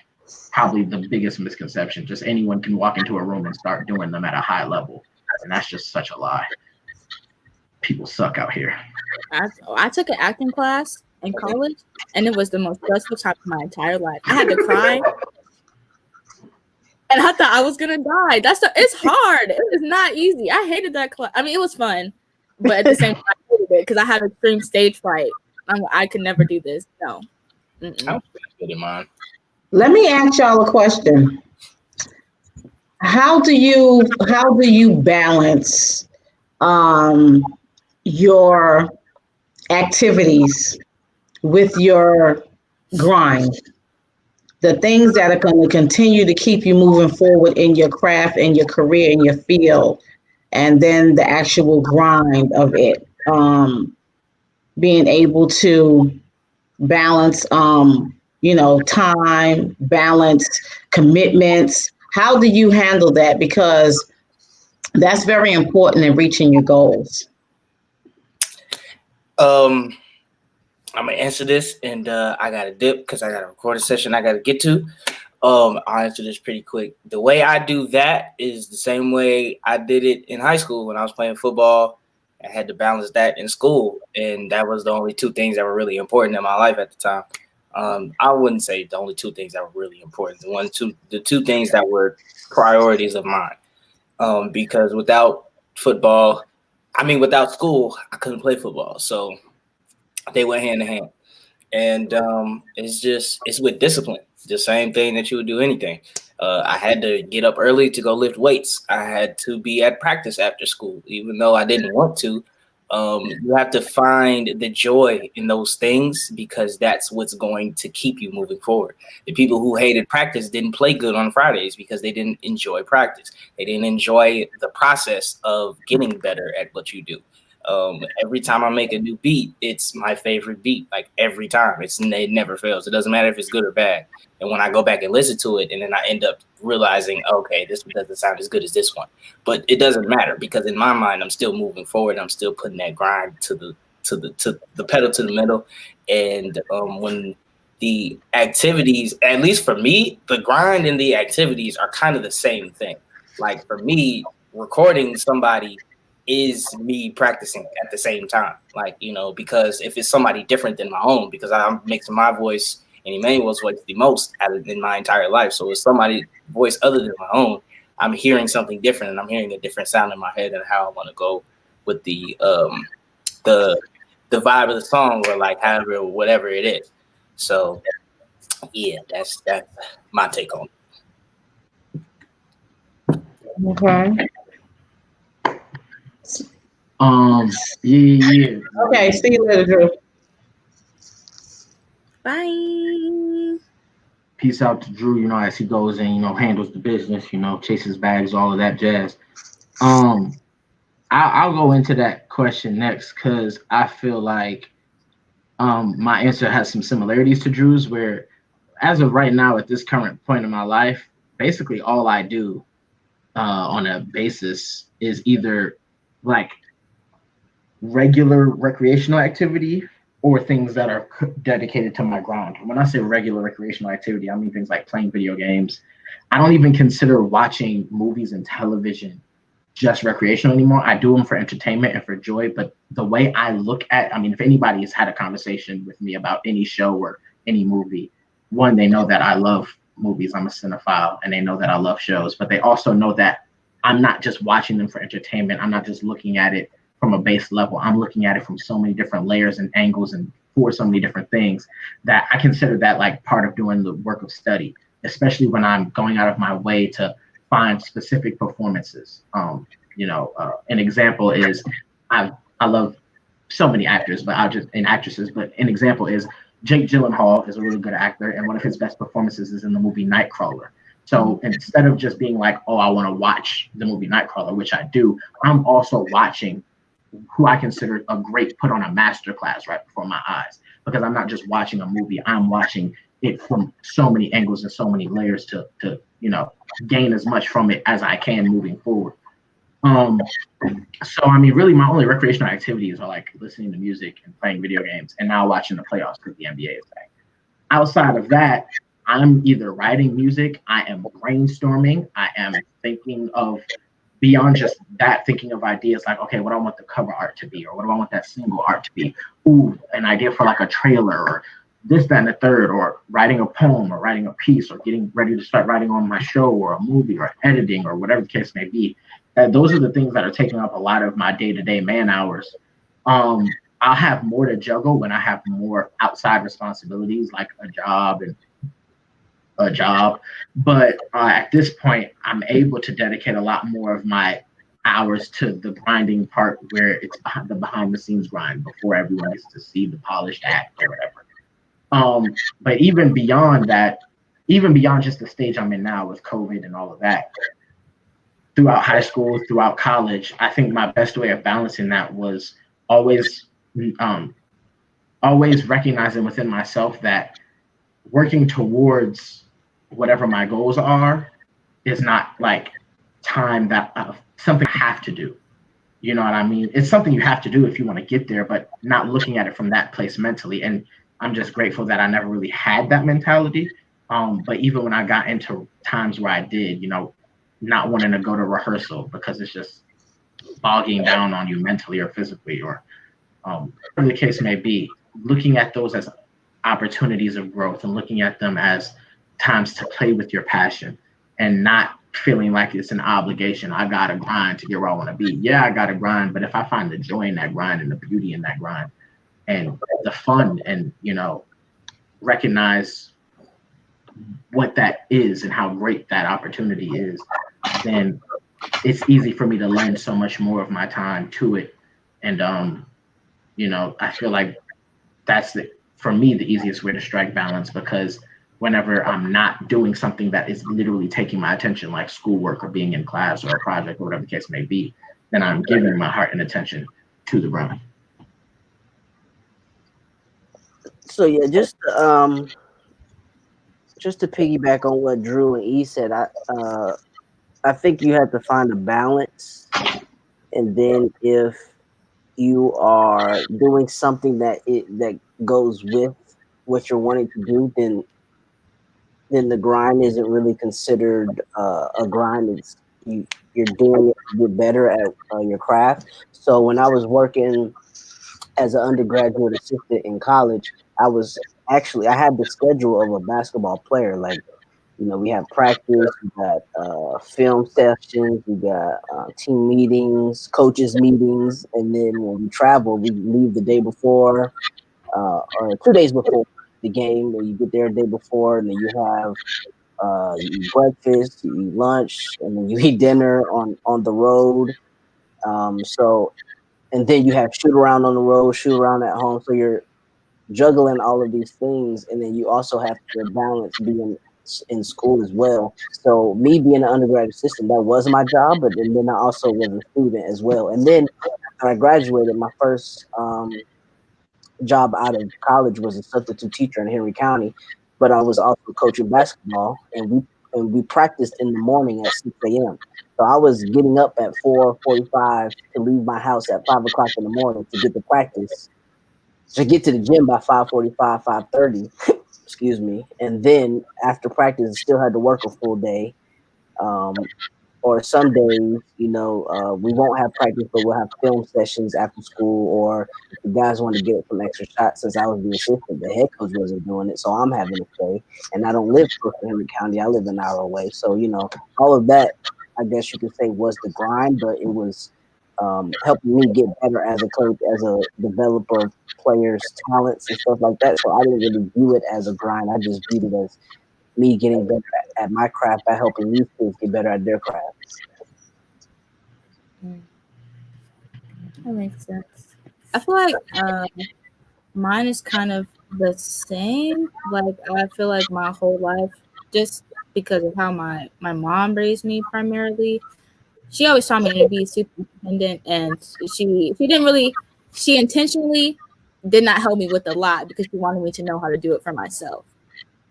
probably the biggest misconception. Just anyone can walk into a room and start doing them at a high level. And that's just such a lie. People suck out here. I took an acting class in college, and it was the most stressful time of my entire life. I had to cry, and I thought I was gonna die. It's hard. It was not easy. I hated that class. I mean, it was fun, but at the same time, I hated it because I had extreme stage fright. I could never do this. No. I'm good in mine. Let me ask y'all a question. How do you balance your activities with your grind? The things that are going to continue to keep you moving forward in your craft, in your career, in your field, and then the actual grind of it. Being able to balance, time, balance commitments. How do you handle that? Because that's very important in reaching your goals. I'm gonna answer this, and I gotta dip because I got a recording session I gotta get to. I'll answer this pretty quick. The way I do that is the same way I did it in high school when I was playing football. I had to balance that in school, and that was the only two things that were really important in my life at the time. I wouldn't say the only two things that were really important. The two things that were priorities of mine. Because without school, I couldn't play football. So they went hand in hand. And it's with discipline, the same thing that you would do anything. I had to get up early to go lift weights. I had to be at practice after school, even though I didn't want to. You have to find the joy in those things because that's what's going to keep you moving forward. The people who hated practice didn't play good on Fridays because they didn't enjoy practice. They didn't enjoy the process of getting better at what you do. Every time I make a new beat, it's my favorite beat. Like every time, it never fails. It doesn't matter if it's good or bad. And when I go back and listen to it, and then I end up realizing, okay, this doesn't sound as good as this one, but it doesn't matter because in my mind, I'm still moving forward. I'm still putting that grind to the pedal to the metal. And when the activities, at least for me, the grind and the activities are kind of the same thing. Like for me, recording somebody is me practicing at the same time, like, you know, because if it's somebody different than my own, because I'm mixing my voice and Emmanuel's voice the most in my entire life. So it's somebody voice other than my own, I'm hearing something different and I'm hearing a different sound in my head and how I want to go with the vibe of the song or like however, whatever it is. So yeah, that's my take on it. Okay. Yeah. Okay, see you later, Drew. Bye. Peace out to Drew, you know, as he goes and, you know, handles the business, you know, chases bags, all of that jazz. I'll go into that question next because I feel like my answer has some similarities to Drew's, where as of right now, at this current point in my life, basically all I do on a basis is either like regular recreational activity or things that are dedicated to my grind. When I say regular recreational activity, I mean things like playing video games. I don't even consider watching movies and television just recreational anymore. I do them for entertainment and for joy, but the way I look at, I mean, if anybody has had a conversation with me about any show or any movie, one, they know that I love movies, I'm a cinephile, and they know that I love shows, but they also know that I'm not just watching them for entertainment. I'm not just looking at it from a base level. I'm looking at it from so many different layers and angles and for so many different things that I consider that like part of doing the work of study, especially when I'm going out of my way to find specific performances. An example is I love so many actors, but actresses, but an example is Jake Gyllenhaal is a really good actor, and one of his best performances is in the movie Nightcrawler. So instead of just being like, oh, I want to watch the movie Nightcrawler, which I do, I'm also watching who I consider a great put on a masterclass right before my eyes, because I'm not just watching a movie, I'm watching it from so many angles and so many layers to gain as much from it as I can moving forward. So I mean, really my only recreational activities are like listening to music and playing video games and now watching the playoffs because the NBA is back. Outside of that, I'm either writing music, I am brainstorming, I am thinking of beyond just that, thinking of ideas like, okay, what do I want the cover art to be? Or what do I want that single art to be? Ooh, an idea for like a trailer or this, that, and the third, or writing a poem or writing a piece or getting ready to start writing on my show or a movie or editing or whatever the case may be. Those are the things that are taking up a lot of my day-to-day man hours. I'll have more to juggle when I have more outside responsibilities like a job. But at this point, I'm able to dedicate a lot more of my hours to the grinding part where it's the behind the scenes grind before everyone gets to see the polished act or whatever. But even beyond that, even beyond just the stage I'm in now with COVID and all of that, throughout high school, throughout college, I think my best way of balancing that was always recognizing within myself that working towards whatever my goals are is not like time that something I have to do. You know what I mean? It's something you have to do if you want to get there, but not looking at it from that place mentally. And I'm just grateful that I never really had that mentality. But even when I got into times where I did, not wanting to go to rehearsal because it's just bogging down on you mentally or physically or whatever the case may be, looking at those as opportunities of growth and looking at them as times to play with your passion and not feeling like it's an obligation. I gotta grind to get where I want to be. Yeah, I gotta grind, but if I find the joy in that grind and the beauty in that grind and the fun and recognize what that is and how great that opportunity is, then it's easy for me to lend so much more of my time to it. And I feel like that's for me the easiest way to strike balance, because whenever I'm not doing something that is literally taking my attention, like schoolwork or being in class or a project or whatever the case may be, then I'm giving my heart and attention to the grind. So yeah, just to piggyback on what Drew and E said, I think you have to find a balance, and then if you are doing something that goes with what you're wanting to do, then the grind isn't really considered a grind. It's you're doing it to get better at your craft. So when I was working as an undergraduate assistant in college, I had the schedule of a basketball player. Like, we have practice, we got film sessions, we got team meetings, coaches meetings, and then when we travel, we leave the day before or 2 days before the game. Or you get there a day before, and then you have you eat breakfast, you eat lunch, and then you eat dinner on the road. And then you have shoot around on the road, shoot around at home. So you're juggling all of these things, and then you also have to balance being in school as well. So me being an undergraduate assistant, that was my job, but then I also was a student as well. And then after I graduated, my first job out of college was a substitute teacher in Henry County, but I was also coaching basketball, and we practiced in the morning at 6 a.m. So I was getting up at 4:45 to leave my house at 5 o'clock in the morning to get to practice, to get to the gym by 5:45, 5:30, excuse me. And then after practice, I still had to work a full day. Or some days, we won't have practice, but we'll have film sessions after school. Or if the guys want to get some extra shots, since I was the assistant, the head coach wasn't doing it, so I'm having to stay. And I don't live close to Henry County; I live an hour away. So all of that, I guess you could say, was the grind, but it was helping me get better as a coach, as a developer of players' talents and stuff like that. So I didn't really view it as a grind. I just viewed it as me getting better at my craft by helping these kids get better at their craft. That makes sense. I feel like mine is kind of the same. Like, I feel like my whole life, just because of how my mom raised me primarily, she always taught me to be super independent, and she intentionally did not help me with a lot because she wanted me to know how to do it for myself.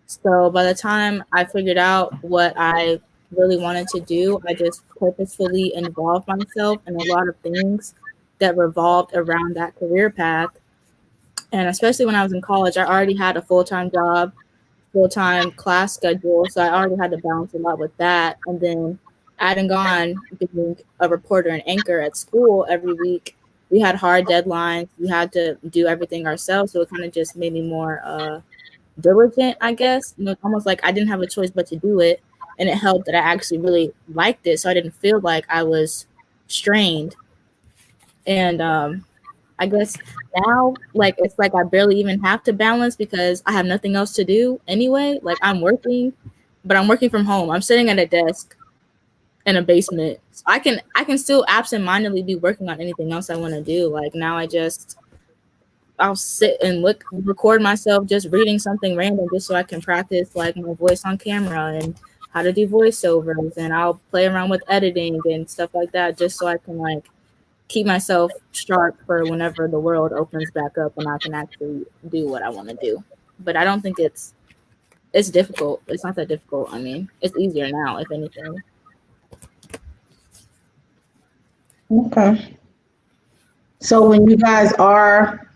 So by the time I figured out what I really wanted to do, I just purposefully involved myself in a lot of things that revolved around that career path. And especially when I was in college, I already had a full-time job, full-time class schedule. So I already had to balance a lot with that. And then adding on being a reporter and anchor at school every week, we had hard deadlines. We had to do everything ourselves. So it kind of just made me more diligent, I guess. Almost like I didn't have a choice but to do it. And it helped that I actually really liked it. So I didn't feel like I was strained. And I guess now, like, it's like I barely even have to balance because I have nothing else to do anyway. Like, I'm working, but I'm working from home. I'm sitting at a desk in a basement. So I can still absentmindedly be working on anything else I want to do. Like, now I'll sit and record myself just reading something random just so I can practice like my voice on camera and how to do voiceovers, and I'll play around with editing and stuff like that just so I can like keep myself sharp for whenever the world opens back up and I can actually do what I want to do. But I don't think it's difficult. It's not that difficult. I mean, it's easier now, if anything. Okay. So when you guys are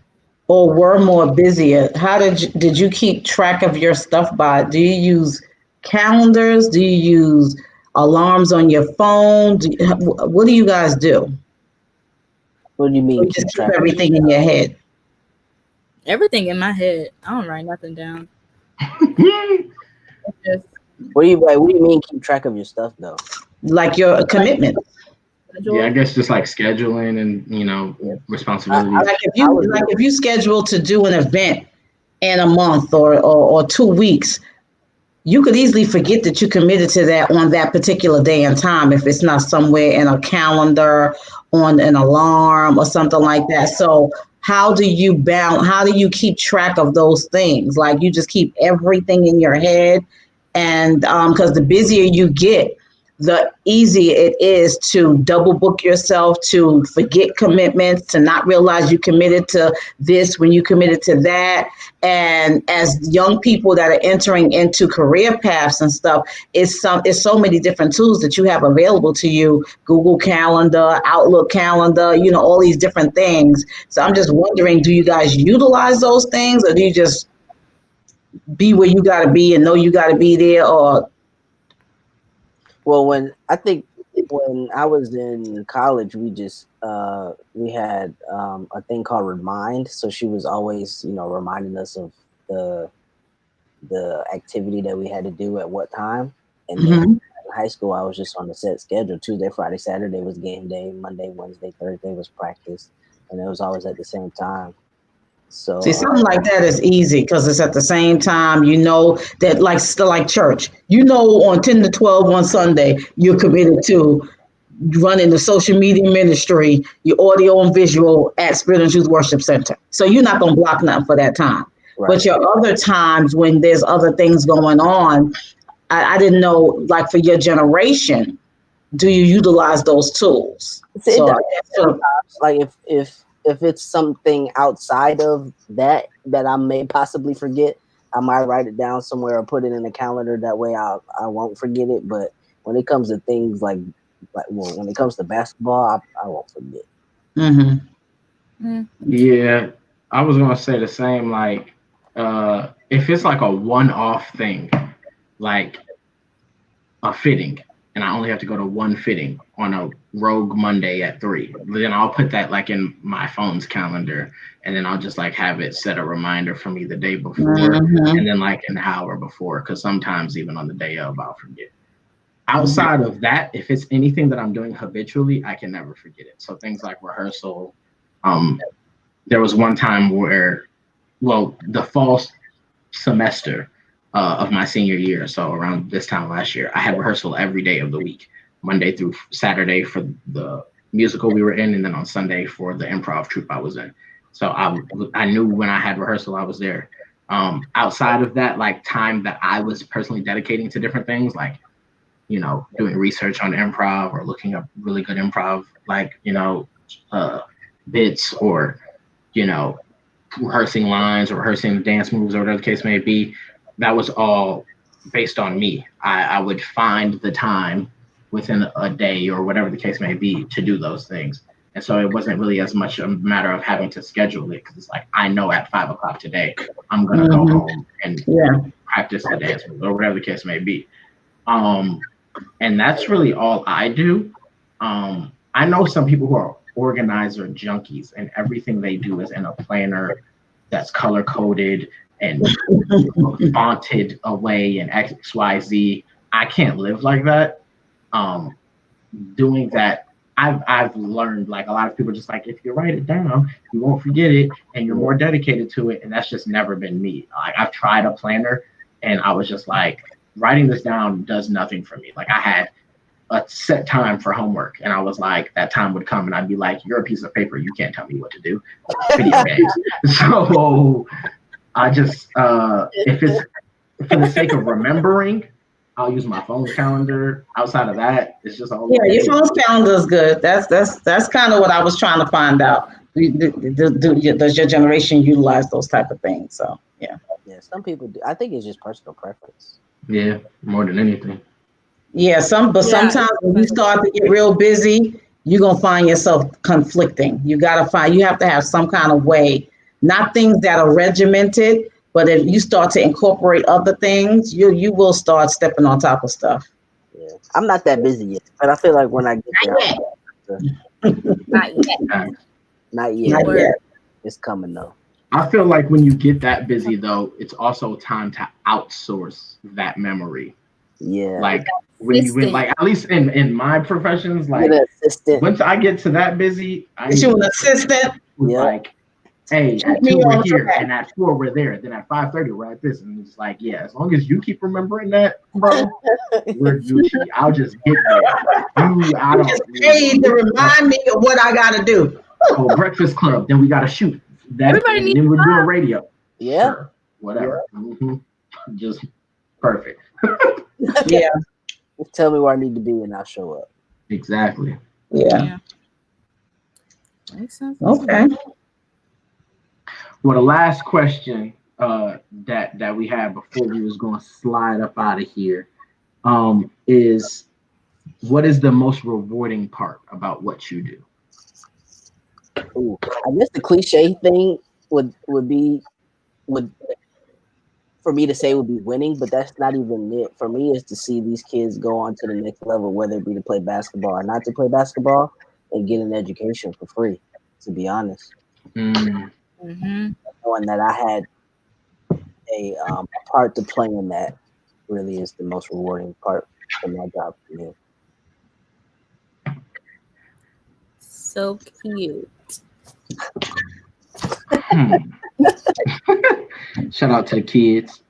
or were more busier, how did you keep track of your stuff by? Do you use calendars? Do you use alarms on your phone? What do you guys do? What do you mean? Or just keep everything in your head? Everything in my head. I don't write nothing down. What do you mean keep track of your stuff though? Like your commitment. Yeah, I guess just like scheduling and responsibilities. Like if you schedule to do an event in a month or 2 weeks, you could easily forget that you committed to that on that particular day and time if it's not somewhere in a calendar, on an alarm or something like that. So how do you keep track of those things? Like you just keep everything in your head, and because the busier you get, the easier it is to double book yourself, to forget commitments, to not realize you committed to this when you committed to that. And as young people that are entering into career paths and stuff, it's so many different tools that you have available to you: Google Calendar, Outlook Calendar, all these different things. So I'm just wondering, do you guys utilize those things, or do you just be where you got to be and know you got to be there? Or Well, when I was in college, we had a thing called Remind. So she was always, reminding us of the activity that we had to do at what time. And then in high school, I was just on the set schedule. Tuesday, Friday, Saturday was game day. Monday, Wednesday, Thursday was practice, and it was always at the same time. So see, something like that is easy because it's at the same time. That like church. On 10 to 12 on Sunday, you're committed to running the social media ministry, your audio and visual at Spirit and Truth Worship Center. So you're not going to block nothing for that time. Right. But your other times when there's other things going on, I didn't know, like for your generation, do you utilize those tools? Like if it's something outside of that I may possibly forget, I might write it down somewhere or put it in the calendar. That way I won't forget it. But when it comes to things when it comes to basketball, I won't forget. Mm-hmm. Yeah, I was going to say the same. Like, if it's like a one-off thing, like a fitting, and I only have to go to one fitting on a rogue Monday at 3. Then I'll put that like in my phone's calendar, and then I'll just like have it set a reminder for me the day before, and then like an hour before, because sometimes even on the day of I'll forget. Outside of that, if it's anything that I'm doing habitually, I can never forget it. So things like rehearsal. There was one time where, the fall semester of my senior year, so around this time last year, I had rehearsal every day of the week, Monday through Saturday for the musical we were in, and then on Sunday for the improv troupe I was in. So I knew when I had rehearsal, I was there. Outside of that, like time that I was personally dedicating to different things, like, doing research on improv or looking up really good improv, like, bits, or, rehearsing lines or rehearsing dance moves or whatever the case may be. That was all based on me. I would find the time within a day or whatever the case may be to do those things. And so it wasn't really as much a matter of having to schedule it, because it's like, I know at 5 o'clock today, I'm going to go home and practice the dance move or whatever the case may be. And that's really all I do. I know some people who are organizer junkies, and everything they do is in a planner that's color coded and fonted away and XYZ. I can't live like that. Doing that, I've learned, like, a lot of people just like, if you write it down, you won't forget it, and you're more dedicated to it. And that's just never been me. Like, I've tried a planner, and I was just like, writing this down does nothing for me. Like, I had a set time for homework, and I was like, that time would come, and I'd be like, you're a piece of paper, you can't tell me what to do. Video games. So I just, if it's for the sake of remembering, I'll use my phone's calendar. Outside of that, it's just all. Yeah, your phone's calendar is good. That's kind of what I was trying to find out. Does your generation utilize those type of things? So yeah. Yeah, some people do. I think it's just personal preference. Yeah, more than anything. Yeah, sometimes when you start to get real busy, you're gonna find yourself conflicting. You have to have some kind of way, not things that are regimented, but if you start to incorporate other things, you will start stepping on top of stuff. Yeah, I'm not that busy yet, but I feel like when I get there, not yet. It's coming though. I feel like when you get that busy though, it's also time to outsource that memory. Yeah. Like when you like, at least in my professions, like once I get to that busy, I you an assistant. Like hey, at Me 2 we're on here, track. and at 4 we're there, then at 5:30 we're at this, and it's like, yeah, as long as you keep remembering that, bro, we're Gucci. I'll just get there. I Just don't. paid to remind me of what I gotta do. Oh, Breakfast Club. Then we gotta shoot that, Everybody and needs then we're doing radio. Yeah. Sure, whatever. Just perfect. Yeah, Just tell me where I need to be and I'll show up. Exactly. yeah. Makes sense. Okay. Well, the last question that we had before we was going to slide up out of here is, what is the most rewarding part about what you do? Ooh, I guess the cliche thing would for me to say would be winning, but that's not even it. For me, is to see these kids go on to the next level, whether it be to play basketball or not to play basketball, and get an education for free. To be honest, Mm-hmm. knowing that I had a part to play in that really is the most rewarding part of my job for me. So cute. Shout out to the kids.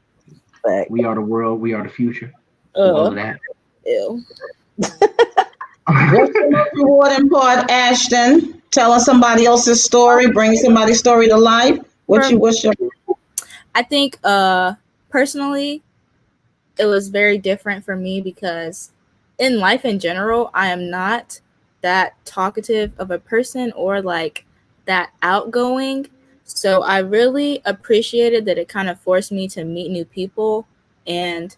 Fact. We are the world. We are the future. All of that. Ew. What's the most rewarding part, Ashton? Telling somebody else's story, bringing somebody's story to life. What's your? I think personally, it was very different for me because in life in general, I am not that talkative of a person or like that outgoing. So I really appreciated that it kind of forced me to meet new people, and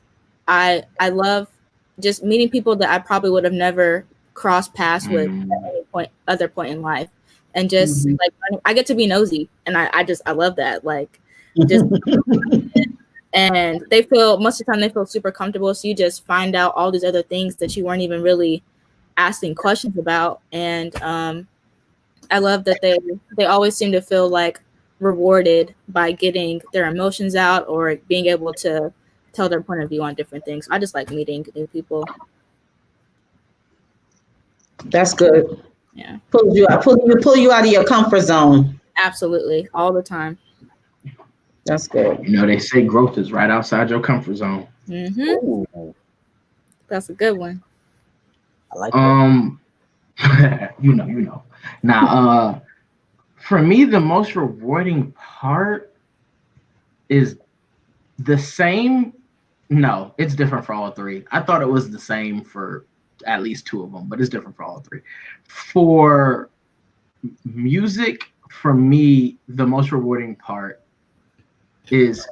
I love just meeting people that I probably would have never crossed paths with at any other point in life, and just like I get to be nosy, and I love that, like just and they feel most of the time they feel super comfortable, so you just find out all these other things that you weren't even really asking questions about, and I love that they always seem to feel like rewarded by getting their emotions out or being able to tell their point of view on different things. I just like meeting new people. That's good. Yeah, Pull you out of your comfort zone. absolutely, all the time. That's good. You know, they say growth is right outside your comfort zone. Mm-hmm. That's a good one. I like that. you know. Now, for me, the most rewarding part is the same. No, it's different for all three. I thought it was the same for at least two of them, but it's different for all three. For music, for me, the most rewarding part is,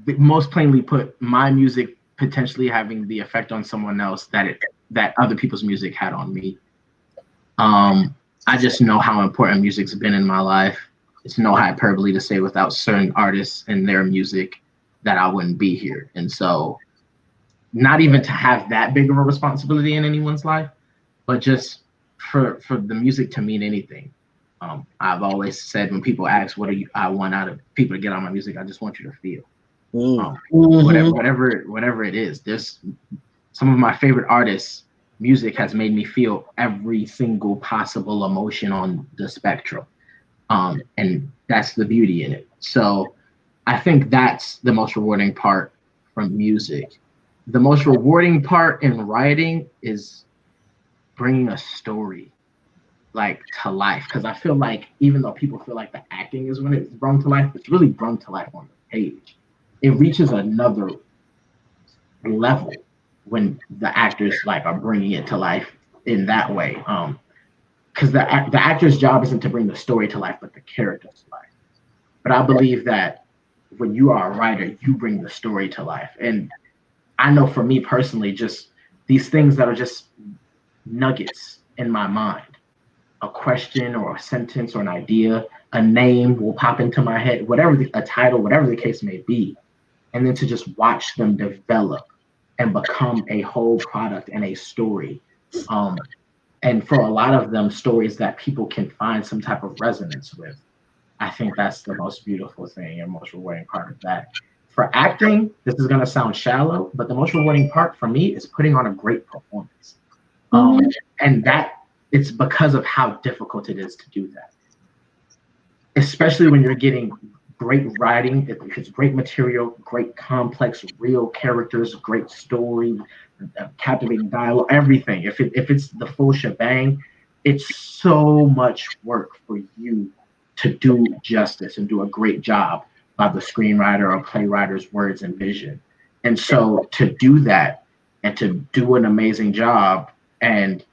most plainly put, my music potentially having the effect on someone else that other people's music had on me. I just know how important music's been in my life. It's no hyperbole to say without certain artists and their music that I wouldn't be here. And so not even to have that big of a responsibility in anyone's life, but just for the music to mean anything. I've always said when people ask, what do I want out of people to get on my music? I just want you to feel. Whatever it is. There's some of my favorite artists' music has made me feel every single possible emotion on the spectrum. And that's the beauty in it. So I think that's the most rewarding part from music. The most rewarding part in writing is bringing a story like to life. Because I feel like even though people feel like the acting is when it's brought to life, it's really brought to life on the page. It reaches another level when the actors like are bringing it to life in that way. Because the actor's job isn't to bring the story to life, but the character to life. But I believe that when you are a writer, you bring the story to life. And I know for me personally, just these things that are just nuggets in my mind, a question or a sentence or an idea, a name will pop into my head, a title, whatever the case may be. And then to just watch them develop and become a whole product and a story. And for a lot of them, stories that people can find some type of resonance with. I think that's the most beautiful thing and most rewarding part of that. For acting, this is going to sound shallow, but the most rewarding part for me is putting on a great performance. And that it's because of how difficult it is to do that. especially when you're getting great writing, it's great material, great complex, real characters, great story, captivating dialogue, everything. If it's the full shebang, it's so much work for you to do justice and do a great job by the screenwriter or playwriter's words and vision. And so to do that and to do an amazing job, and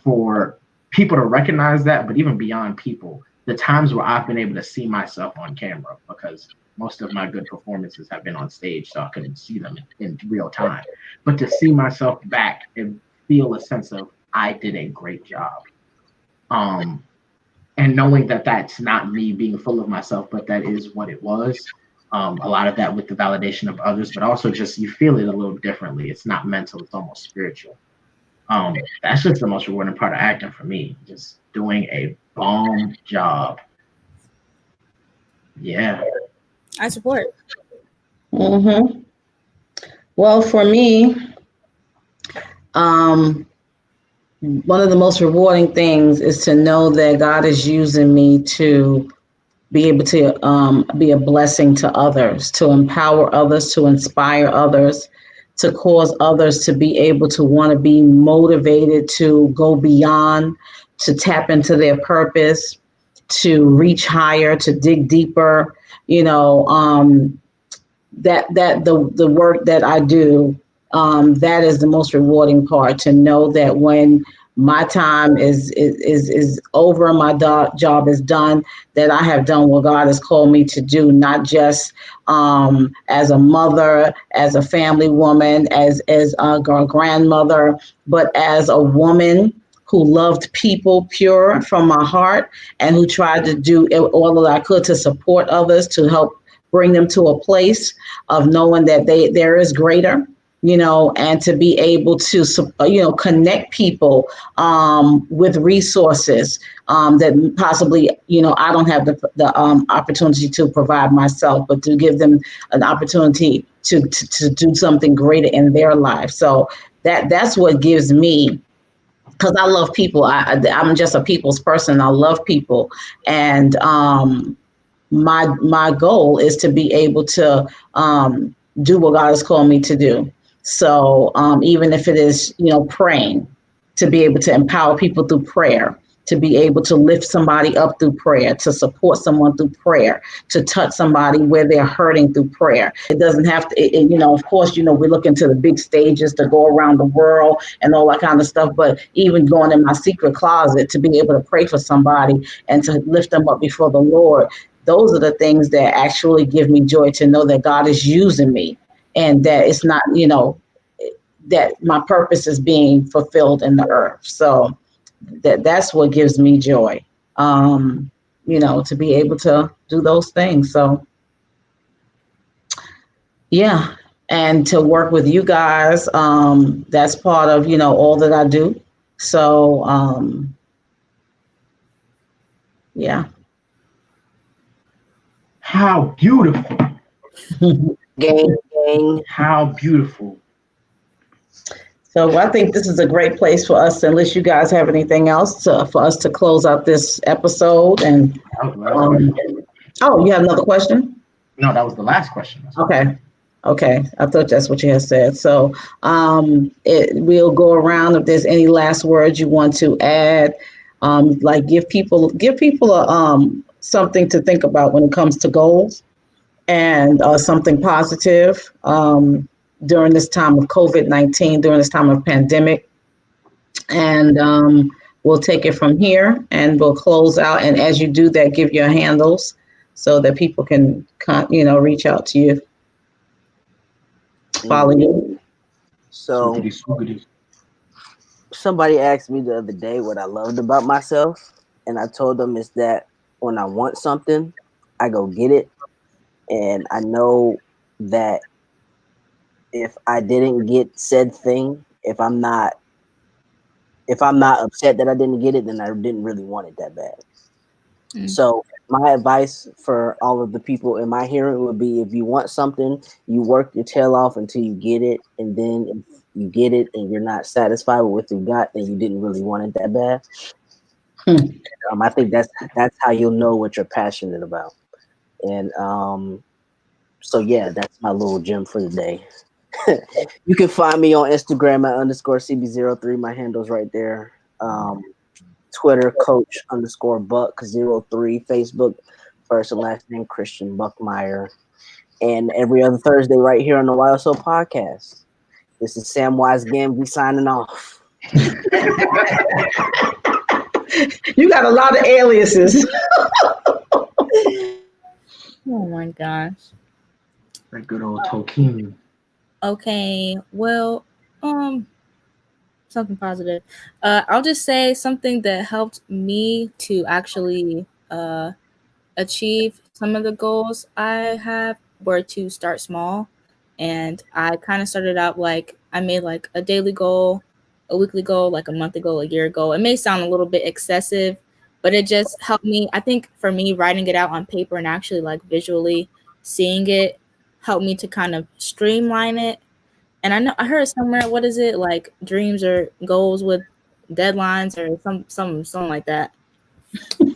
for people to recognize that, but even beyond people, the times where I've been able to see myself on camera, because most of my good performances have been on stage, so I couldn't see them in real time. But to see myself back and feel a sense of I did a great job. And knowing that that's not me being full of myself, but that is what it was. A lot of that with the validation of others, but also just you feel it a little differently. It's not mental, it's almost spiritual. That's just the most rewarding part of acting for me, just doing a bomb job. Yeah. I support. Mm-hmm. Well, for me, one of the most rewarding things is to know that God is using me to be able to be a blessing to others, to empower others, to inspire others, to cause others to be able to want to be motivated to go beyond, to tap into their purpose, to reach higher, to dig deeper. You know, that the work that I do, that is the most rewarding part, to know that when my time is over, my job is done, that I have done what God has called me to do, not just as a mother, as a family woman, as a grandmother, but as a woman who loved people pure from my heart, and who tried to do all that I could to support others, to help bring them to a place of knowing that there is greater, you know, and to be able to, you know, connect people with resources that possibly, you know, I don't have the opportunity to provide myself, but to give them an opportunity to do something greater in their life. So that's what gives me, because I love people. I'm just a people's person. I love people. And my goal is to be able to do what God has called me to do. So even if it is, you know, praying, to be able to empower people through prayer, to be able to lift somebody up through prayer, to support someone through prayer, to touch somebody where they're hurting through prayer. It doesn't have to, you know, of course, you know, we look into the big stages to go around the world and all that kind of stuff. But even going in my secret closet to be able to pray for somebody and to lift them up before the Lord, those are the things that actually give me joy, to know that God is using me, and that it's not, you know, that my purpose is being fulfilled in the earth. So that's what gives me joy, you know, to be able to do those things. So, yeah, and to work with you guys, that's part of, you know, all that I do. So, yeah. How beautiful. Gang. How beautiful. So I think this is a great place for us, unless you guys have anything else for us to close out this episode. And oh, you have another question? No, that was the last question. Okay. I thought that's what you had said. So we'll go around. If there's any last words you want to add, like give people something to think about when it comes to goals, and something positive during this time of COVID-19, during this time of pandemic. And we'll take it from here, and we'll close out. And as you do that, give your handles so that people can, you know, reach out to you, follow you. So somebody asked me the other day what I loved about myself, and I told them it's that when I want something, I go get it. And I know that if I didn't get said thing, if I'm not upset that I didn't get it, then I didn't really want it that bad. So my advice for all of the people in my hearing would be, if you want something, you work your tail off until you get it. And then if you get it and you're not satisfied with what you got, then you didn't really want it that bad. I think that's how you'll know what you're passionate about. And so yeah, that's my little gem for the day. You can find me on Instagram at _CB03. My handle's right there. Twitter, Coach_Buck03. Facebook, first and last name Christian Buckmeyer. And every other Thursday, right here on the YSO podcast. This is Samwise Gamgee signing off. You got a lot of aliases. Oh my gosh. That good old Tolkien. Okay, well, something positive. I'll just say something that helped me to actually achieve some of the goals I have were to start small. And I kind of started out like I made like a daily goal, a weekly goal, like a monthly goal, a year goal. It may sound a little bit excessive, but it just helped me. I think for me, writing it out on paper and actually like visually seeing it helped me to kind of streamline it. And I heard somewhere, what is it, like dreams or goals with deadlines or something like that. So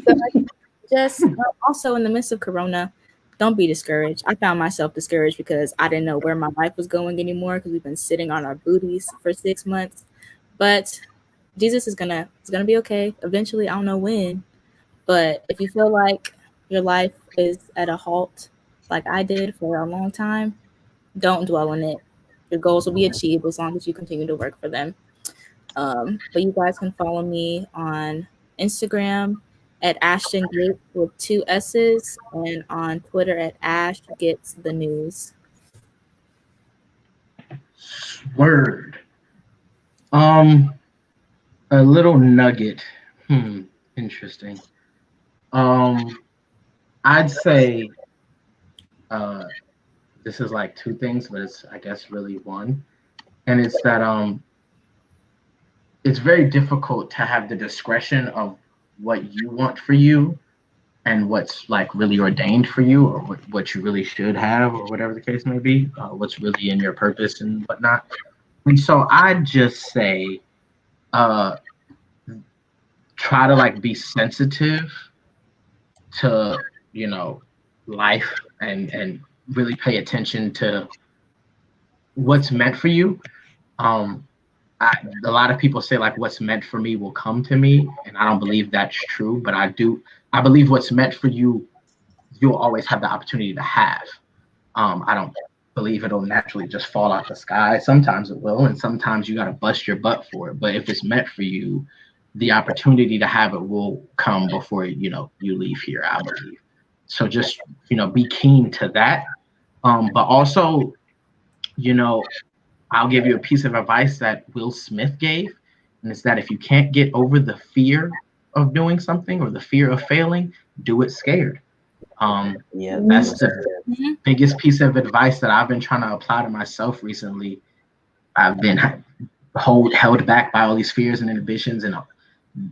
just also in the midst of Corona, don't be discouraged. I found myself discouraged because I didn't know where my life was going anymore because we've been sitting on our booties for 6 months. But Jesus is gonna be okay. Eventually, I don't know when. But if you feel like your life is at a halt, like I did for a long time, don't dwell on it. Your goals will be achieved as long as you continue to work for them. But you guys can follow me on Instagram at Ashton Gate with 2 S's and on Twitter at Ash Gets the News. Word. A little nugget. Interesting. I'd say this is like 2 things, but it's I guess really one. And it's that it's very difficult to have the discretion of what you want for you and what's like really ordained for you, or what you really should have, or whatever the case may be, what's really in your purpose and whatnot. And so I'd just say try to like be sensitive to, you know, life and really pay attention to what's meant for you. A lot of people say like what's meant for me will come to me, and I don't believe that's true, but I believe what's meant for you, you'll always have the opportunity to have. I don't believe it'll naturally just fall out the sky. Sometimes it will, and sometimes you got to bust your butt for it. But if it's meant for you, the opportunity to have it will come before, you know, you leave here, I believe. So just, you know, be keen to that. But also, you know, I'll give you a piece of advice that Will Smith gave, and it's that if you can't get over the fear of doing something or the fear of failing, do it scared. That's the biggest piece of advice that I've been trying to apply to myself recently. I've been held back by all these fears and inhibitions, and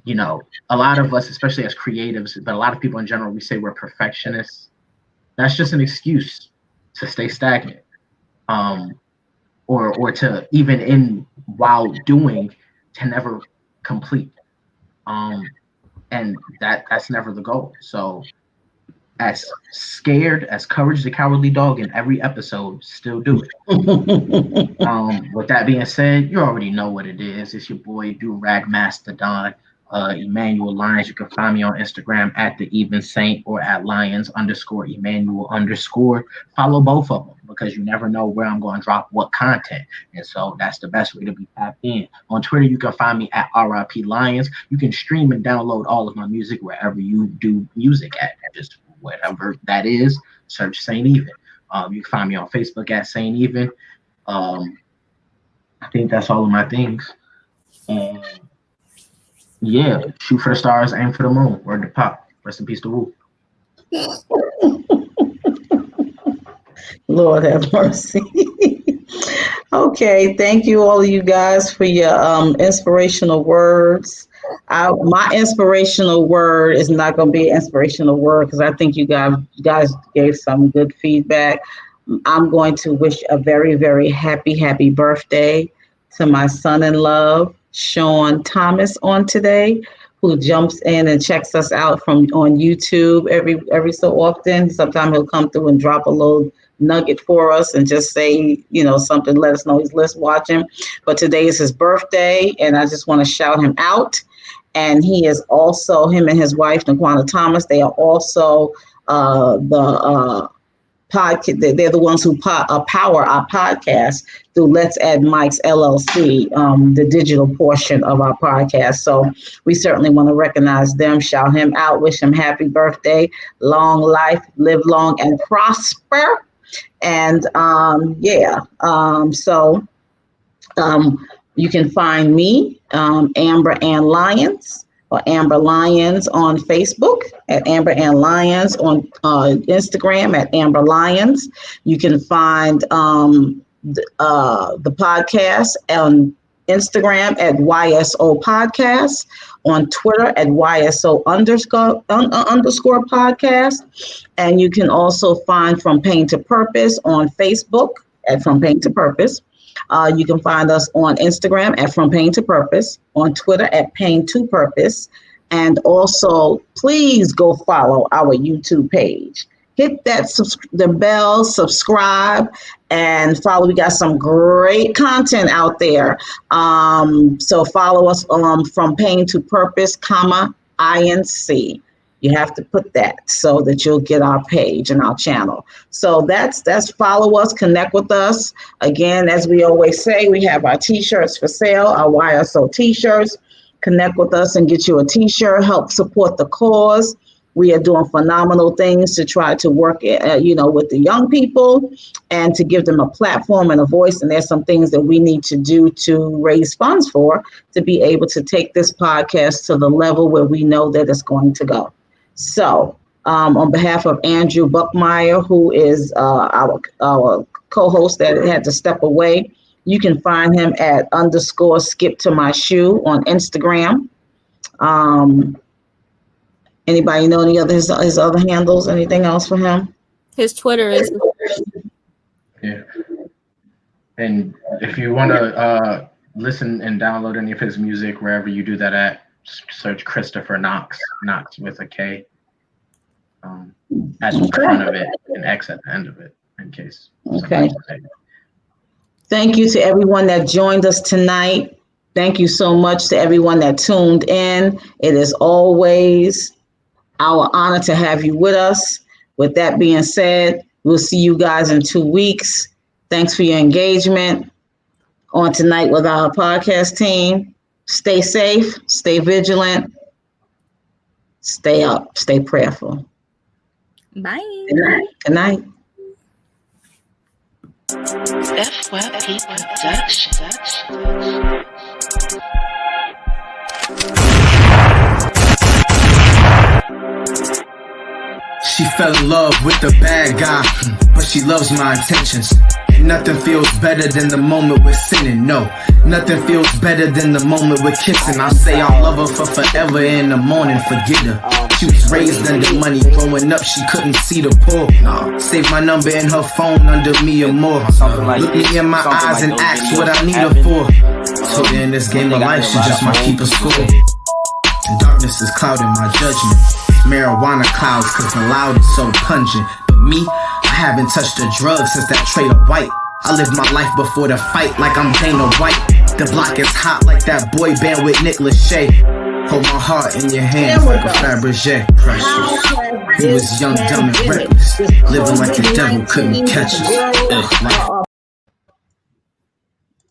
you know, a lot of us, especially as creatives, but a lot of people in general, we say we're perfectionists. That's just an excuse to stay stagnant, or to even while doing, to never complete, and that's never the goal. So as scared as Courage the Cowardly Dog in every episode, still do it. With that being said, you already know what it is. It's your boy Durag Mastodon, Emmanuel Lyons. You can find me on Instagram at The Even Saint or at Lyons_Emmanuel_. Follow both of them, because you never know where I'm going to drop what content. And so that's the best way to be tapped in. On Twitter, you can find me at RIP Lyons. You can stream and download all of my music wherever you do music at. Just whatever that is, search Saint Even. You can find me on Facebook at Saint Even. I think that's all of my things. And yeah, shoot for the stars, aim for the moon. Word to Pop. Rest in peace to Wu. Lord have mercy. Okay, thank you all of you guys for your inspirational words. My inspirational word is not going to be an inspirational word because I think you guys gave some good feedback. I'm going to wish a very, very happy birthday to my son in love, Sean Thomas, on today, who jumps in and checks us out on YouTube every so often. Sometimes he'll come through and drop a little nugget for us and just say, something, let us know he's watching. But today is his birthday, and I just want to shout him out. And he is also, him and his wife, Naquana Thomas, they are also the podcast. They're the ones who power our podcast through Let's Add Mics LLC, the digital portion of our podcast. So we certainly want to recognize them, shout him out, wish him happy birthday, long life, live long and prosper. And you can find me, Amber Ann Lyons, or Amber Lyons on Facebook, at Amber Ann Lyons, on Instagram at Amber Lyons. You can find the podcast on Instagram at YSO Podcast, on Twitter at YSO underscore podcast. And you can also find From Pain to Purpose on Facebook at From Pain to Purpose. You can find us on Instagram at From Pain to Purpose, on Twitter at Pain to Purpose, and also please go follow our YouTube page. Hit that the bell, subscribe, and follow. We got some great content out there. So follow us From Pain to Purpose, INC. You have to put that so that you'll get our page and our channel. So that's follow us, connect with us. Again, as we always say, we have our t-shirts for sale, our YSO t-shirts. Connect with us and get you a t-shirt, help support the cause. We are doing phenomenal things to try to work, with the young people and to give them a platform and a voice. And there's some things that we need to do to raise funds for, to be able to take this podcast to the level where we know that it's going to go. So on behalf of Andrew Buckmeyer, who is our co-host that had to step away, you can find him at _skip-to-my-shoe on Instagram. Anybody know any other his other handles? Anything else for him? His Twitter is. Yeah. And if you want to listen and download any of his music, wherever you do that at, search Christopher Knox with a K at the front of it and X at the end of it, in case. Okay. Thank you to everyone that joined us tonight. Thank you so much to everyone that tuned in. It is always our honor to have you with us. With that being said, we'll see you guys in 2 weeks. Thanks for your engagement on tonight with our podcast team. Stay safe, stay vigilant, stay up, stay prayerful. Bye. Good night. Good night. FYP Production. She fell in love with the bad guy, but she loves my intentions. And nothing feels better than the moment we're sinning. No, nothing feels better than the moment we're kissing. I'll say I'll love her for forever, in the morning forget her. She was raised under money, growing up she couldn't see the poor. Save my number in her phone under me or more. Look me in my eyes and ask what I need her for. So in this game of life she just might keep a score. And darkness is clouding my judgment. Marijuana clouds cause the loud is so pungent. But me, I haven't touched a drug since that Trader White. I live my life before the fight like I'm Dana White. The block is hot like that boy band with Nick Lachey. Hold my heart in your hands like a Fabergé. Precious. We was young, dumb, and reckless. Living like the devil couldn't catch us. Life